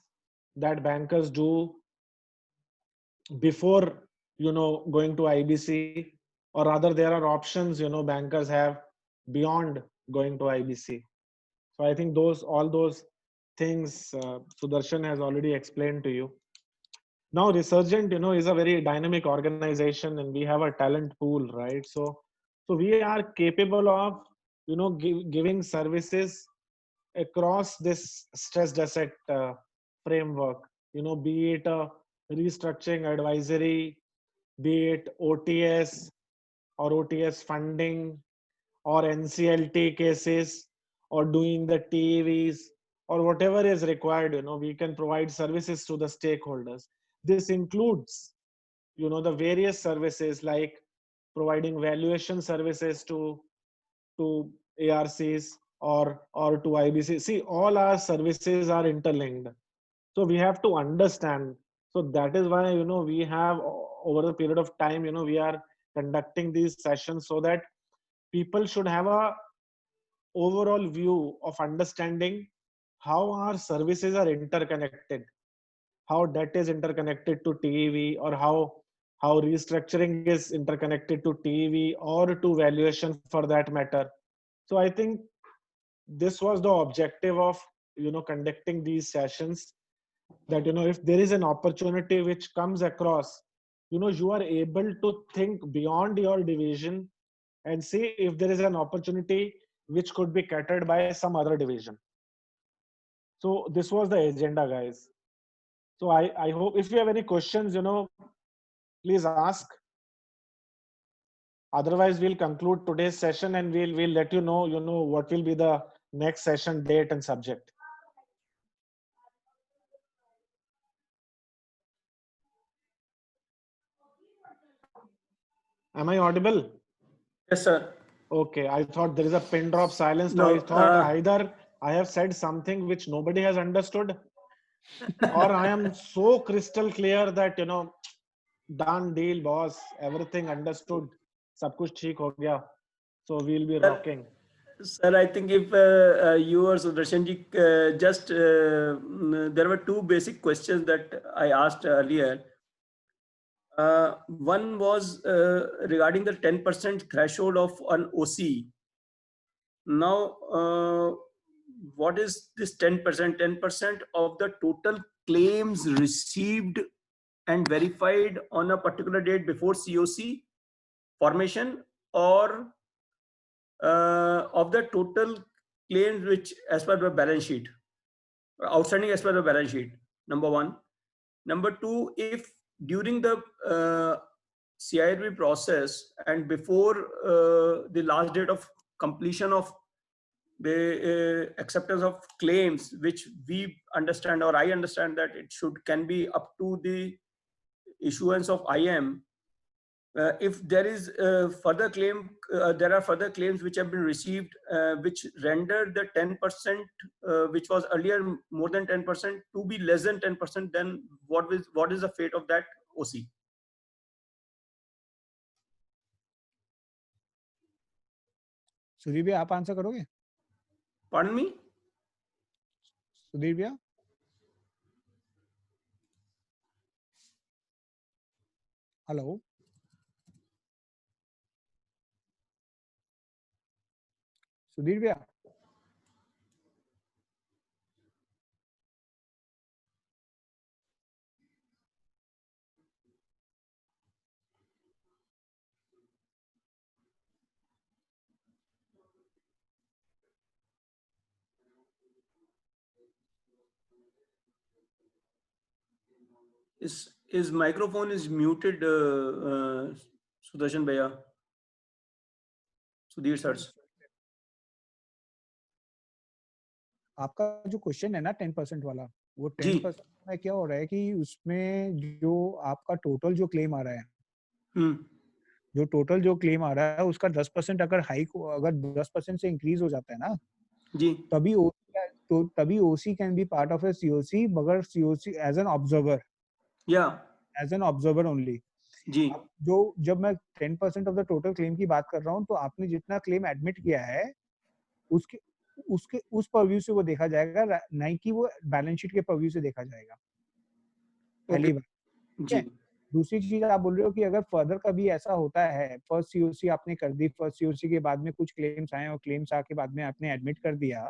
Speaker 5: that bankers do before, you know, going to IBC, or rather there are options, you know, bankers have beyond going to IBC. So I think all those things Sudarshan has already explained to you. Now Resurgent, you know, is a very dynamic organization and we have a talent pool, right? So we are capable of, you know, giving services across this stressed asset framework, you know, be it a restructuring advisory, be it OTS or OTS funding or NCLT cases or doing the TVs or whatever is required, you know, we can provide services to the stakeholders. This includes, you know, the various services like providing valuation services to ARCs or to IBC. See, all our services are interlinked. So we have to understand. So that is why, you know, we have over the period of time, you know, we are conducting these sessions so that people should have a overall view of understanding how our services are interconnected, how debt is interconnected to TEV, or how restructuring is interconnected to TEV or to valuation for that matter. So I think this was the objective of, you know, conducting these sessions, that, you know, if there is an opportunity which comes across, you know, you are able to think beyond your division and see if there is an opportunity which could be catered by some other division. So this was the agenda, guys. So I hope if you have any questions, you know, please ask. Otherwise, we'll conclude today's session and we'll let you know, what will be the next session date and subject. Am I audible?
Speaker 4: Yes, sir.
Speaker 5: Okay, I thought there is a pin drop silence. So
Speaker 4: No,
Speaker 5: I thought either I have said something which nobody has understood, or I am so crystal clear that, you know, done deal, boss, everything understood, sab kuch theek ho gaya. So we'll be rocking.
Speaker 4: Sir, I think if you or Sudarshan ji there were two basic questions that I asked earlier. One was regarding the 10% threshold of an OC. Now, what is this 10%? 10% of the total claims received and verified on a particular date before COC formation, or of the total claims which as per the balance sheet, outstanding as per the balance sheet, number one. Number two, if during the CIRB process and before the last date of completion of the acceptance of claims, which we understand or I understand that it can be up to the issuance of IM. If there is further claim, there are further claims which have been received, which render the 10%, which was earlier more than 10%, to be less than 10%, then what is the fate of that OC?
Speaker 1: Sudhir भैया आप answer करोगे?
Speaker 4: Pardon me?
Speaker 1: Sudhir भैया? Hello? Sudhir भैया?
Speaker 4: His microphone is muted, Sudarshan Bhaiya. Sudhir sir.
Speaker 1: आपका जो question है ना 10% वाला, वो 10% में क्या हो रहा है कि उसमें जो आपका टोटल जो क्लेम आ रहा है, जो टोटल जो क्लेम आ रहा है उसका 10% अगर हाइक, अगर 10% से इंक्रीज हो जाता है ना
Speaker 4: जी,
Speaker 1: तभी OC can be part of a COC, मगर सीओसी एज एन ऑब्जर्वर,
Speaker 4: या
Speaker 1: एज एन ऑब्जर्वर ओनली
Speaker 4: जी।
Speaker 1: जो जब मैं 10% ऑफ द टोटल क्लेम की बात कर रहा हूँ, तो आपने जितना क्लेम एडमिट किया है उसके उस परव्यू से वो देखा जाएगा, नहीं कि वो बैलेंस शीट के परव्यू से देखा जाएगा, पहली बात।
Speaker 4: जी।
Speaker 1: दूसरी चीज आप बोल रहे हो कि अगर फर्दर कभी ऐसा होता है, फर्स्ट सीओसी आपने कर दी, फर्स्ट सीओसी के बाद में कुछ क्लेम्स आए और क्लेम्स आके बाद में आपने एडमिट कर दिया,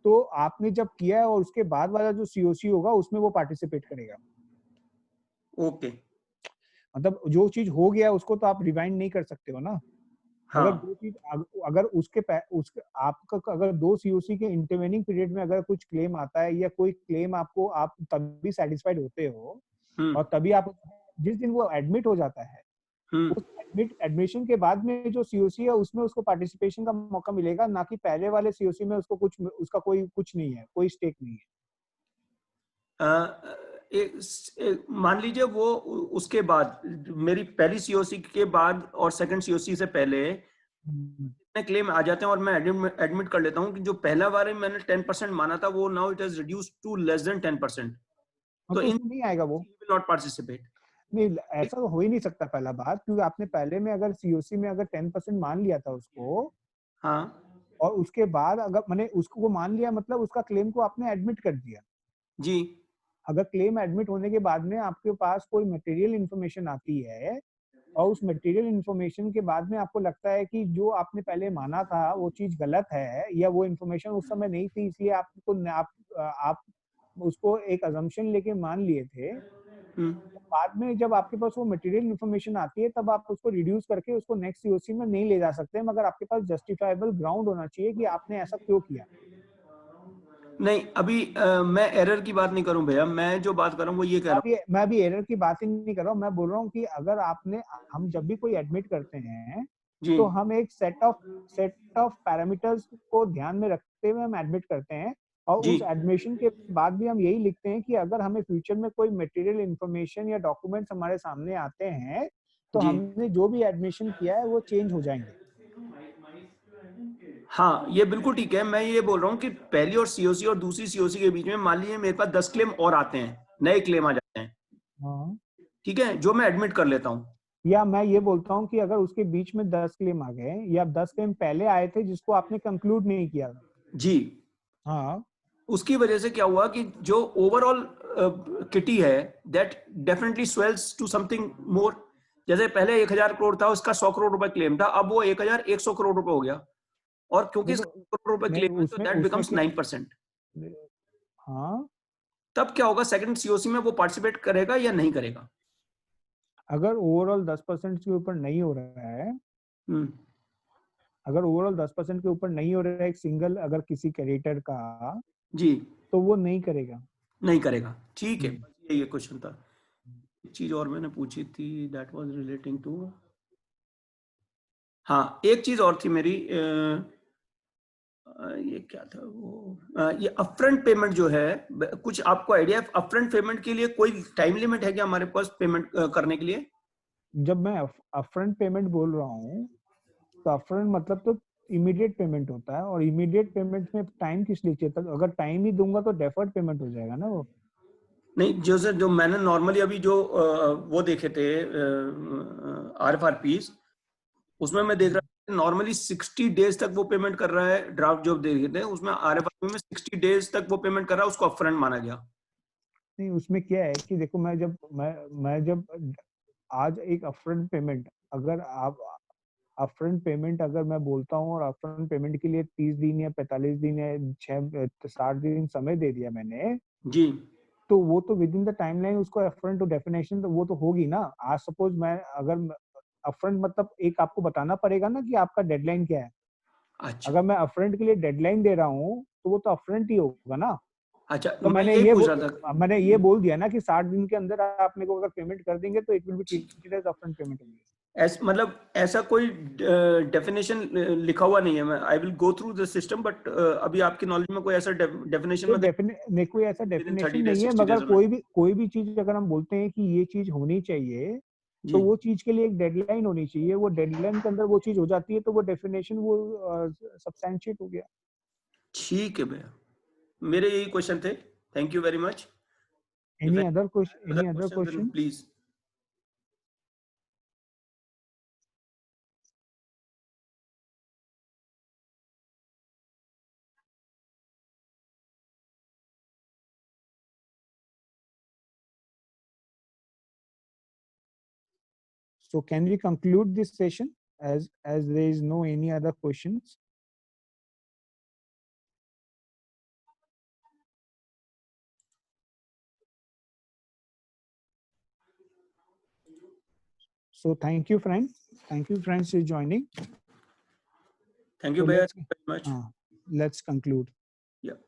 Speaker 1: तो आपने जब किया है और उसके बाद वाला जो सीओसी होगा उसमें वो पार्टिसिपेट करेगा।
Speaker 4: ओके,
Speaker 1: मतलब जो चीज हो गया उसको तो आप रिवाइंड नहीं कर सकते हो ना।
Speaker 4: हाँ।
Speaker 1: अगर दो चीज, अगर उसके आपका अगर दो सीओसी के इंटरवेनिंग पीरियड में अगर कुछ क्लेम आता है या कोई क्लेम आपको, आप तभी सेटिस्फाइड होते हो और तभी आप जिस दिन वो एडमिट हो जाता है, उस एडमिशन के बाद में जो सीओसी है उसमें उसको पार्टिसिपेशन का मौका मिलेगा, ना कि पहले वाले सीओसी में उसको उसका कोई कुछ नहीं है, कोई स्टेक नहीं है।
Speaker 4: मान लीजिए वो उसके बाद, मेरी पहली सीओसी के बाद और सेकंड सीओसी से पहले इतने क्लेम आ जाते हैं और मैं एडमिट कर लेता हूं कि जो पहला बार मैंने 10% माना था वो now it has reduced to less than 10%,
Speaker 1: तो इन नहीं आएगा, वो
Speaker 4: विल नॉट पार्टिसिपेट।
Speaker 1: नहीं, ऐसा तो हो ही नहीं सकता पहला बार, क्योंकि आपने पहले में अगर सीओसी में अगर 10% मान लिया था उसको,
Speaker 4: हाँ,
Speaker 1: और उसके बाद अगर मैंने उसको वो मान लिया, मतलब उसका क्लेम को आपने एडमिट कर दिया
Speaker 4: जी।
Speaker 1: अगर क्लेम एडमिट होने के बाद में आपके पास कोई मटेरियल इंफॉर्मेशन आती है और उस मटेरियल इंफॉर्मेशन के बाद में आपको लगता है कि जो आपने पहले माना था वो चीज गलत है, या वो इंफॉर्मेशन उस समय नहीं थी, इसलिए आप उसको एक अजम्पशन लेके मान लिए थे, बाद में जब आपके पास वो मटेरियल इंफॉर्मेशन आती है तब आप उसको रिड्यूस करके उसको नेक्स्ट सीओसी में नहीं ले जा सकते, मगर आपके पास जस्टिफाइबल ग्राउंड होना चाहिए कि आपने ऐसा क्यों किया।
Speaker 4: नहीं, अभी मैं एरर की बात नहीं करूं भैया, मैं जो बात कर रहा हूं वो ये कह रहा हूं,
Speaker 1: मैं अभी एरर की बात ही नहीं कर रहा हूं, मैं बोल रहा हूं कि अगर हम जब भी कोई एडमिट करते हैं तो हम एक सेट ऑफ पैरामीटर्स को ध्यान में रखते हुए हम एडमिट करते हैं, और उस एडमिशन के बाद भी हम यही लिखते हैं कि अगर हमें फ्यूचर में कोई मटेरियल इंफॉर्मेशन या डॉक्यूमेंट्स हमारे सामने आते हैं तो हमने जो भी एडमिशन किया है वो चेंज हो जाएंगे।
Speaker 4: हाँ, ये बिल्कुल ठीक है। मैं ये बोल रहा हूँ कि पहली और सीओसी और दूसरी सीओसी के बीच में मान लीजिए मेरे पास 10 क्लेम और आते हैं, नए क्लेम आ जाते हैं, ठीक है, जो मैं एडमिट कर लेता हूँ।
Speaker 1: या मैं ये बोलता हूँ कि अगर उसके बीच में 10 क्लेम आ गए या 10 क्लेम पहले आए थे जिसको आपने कंक्लूड नहीं किया
Speaker 4: जी,
Speaker 1: हाँ,
Speaker 4: उसकी वजह से क्या हुआ कि जो ओवरऑल किटी है that definitely swells to something more. जैसे पहले 1000 करोड़ था, उसका 100 करोड़ रुपए क्लेम था, अब वो 1100 करोड़ रुपए हो गया, और क्योंकि 100 करोड़ रुपए क्लेम है तो दैट बिकम्स 9%।
Speaker 1: हाँ,
Speaker 4: तब क्या होगा, सेकंड सीओसी में वो पार्टिसिपेट करेगा या नहीं करेगा?
Speaker 1: अगर ओवरऑल 10% के ऊपर नहीं हो रहा है अगर ओवरऑल 10% के ऊपर नहीं हो रहा है एक सिंगल अगर किसी क्रेडिटर का
Speaker 4: जी
Speaker 1: तो वो नहीं करेगा।
Speaker 4: नहीं करेगा, ठीक है। ये क्वेश्चन था। एक चीज और मैंने पूछी थी, दैट वाज रिलेटिंग टू, हाँ एक चीज और थी मेरी, ये क्या था वो, ये अपफ्रंट पेमेंट जो है, कुछ आपको आइडिया है अपफ्रंट पेमेंट के लिए कोई टाइम लिमिट है क्या हमारे पास पेमेंट करने के लिए?
Speaker 1: जब मैं अपफ्रंट पेमेंट बोल रहा हूँ तो अपफ्रंट मतलब तो इमीडिएट पेमेंट होता है, और इमीडिएट पेमेंट में टाइम किस लिए चाहिए था? अगर टाइम ही दूंगा तो डेफर्ड पेमेंट हो जाएगा ना वो।
Speaker 4: नहीं, जो सर जो मैंने नॉर्मली अभी जो वो देखे थे RFRPs, उसमें मैं देख रहा था नॉर्मली 60 डेज तक वो पेमेंट कर रहा है। ड्राफ्ट जो देखे थे उसमें RFRP में 60 डेज तक वो पेमेंट कर रहा है, उसको अपफ्रंट माना गया।
Speaker 1: नहीं, उसमें क्या है कि देखो मैं जब आज एक अपफ्रंट पेमेंट, अगर आप अपफ्रंट पेमेंट अगर मैं बोलता हूँ और अपफ्रंट पेमेंट के लिए 30 दिन या 45 दिन या 60 दिन समय दे दिया मैंने
Speaker 4: जी,
Speaker 1: तो वो तो विद इन द टाइमलाइन उसको अपफ्रंट टू डेफिनेशन तो वो तो होगी ना। आज सपोज मैं अगर अपफ्रंट मतलब एक आपको बताना पड़ेगा ना कि आपका डेडलाइन क्या है।
Speaker 4: अच्छा
Speaker 1: अगर मैं अपफ्रंट के लिए डेडलाइन दे रहा हूँ तो वो तो अपफ्रंट ही होगा ना।
Speaker 4: अच्छा,
Speaker 1: तो
Speaker 4: मैं यही पूछ रहा था।
Speaker 1: मैंने ये बोल दिया ना कि 60 दिन के अंदर आप मेरे को अगर पेमेंट कर देंगे तो it will be treated as upfront payment होगी।
Speaker 4: मतलब ऐसा कोई डेफिनेशन लिखा हुआ नहीं है। मैं I will go through the system, but अभी आपकी नॉलेज में कोई ऐसा डेफिनेशन में
Speaker 1: नहीं, कोई ऐसा डेफिनेशन
Speaker 4: 30 डेज
Speaker 1: नहीं है,
Speaker 4: 60
Speaker 1: मगर
Speaker 4: डेज में?
Speaker 1: कोई भी चीज अगर हम बोलते हैं कि ये चीज होनी चाहिए
Speaker 4: जी
Speaker 1: तो वो चीज के लिए एक डेडलाइन होनी चाहिए। वो डेडलाइन के अंदर वो चीज हो जाती है तो वो डेफिनेशन वो सब्सटैंशिएट हो गया।
Speaker 4: ठीक है भैया, मेरे यही क्वेश्चन थे। Thank you very much.
Speaker 1: Any other question? Any other
Speaker 4: then
Speaker 1: question?
Speaker 4: please.
Speaker 1: So can we conclude this session as there is no any other questions? So thank you friends. Thank you friends for joining.
Speaker 4: Thank you
Speaker 1: So
Speaker 4: भैया very much.
Speaker 1: let's conclude.
Speaker 4: Yeah.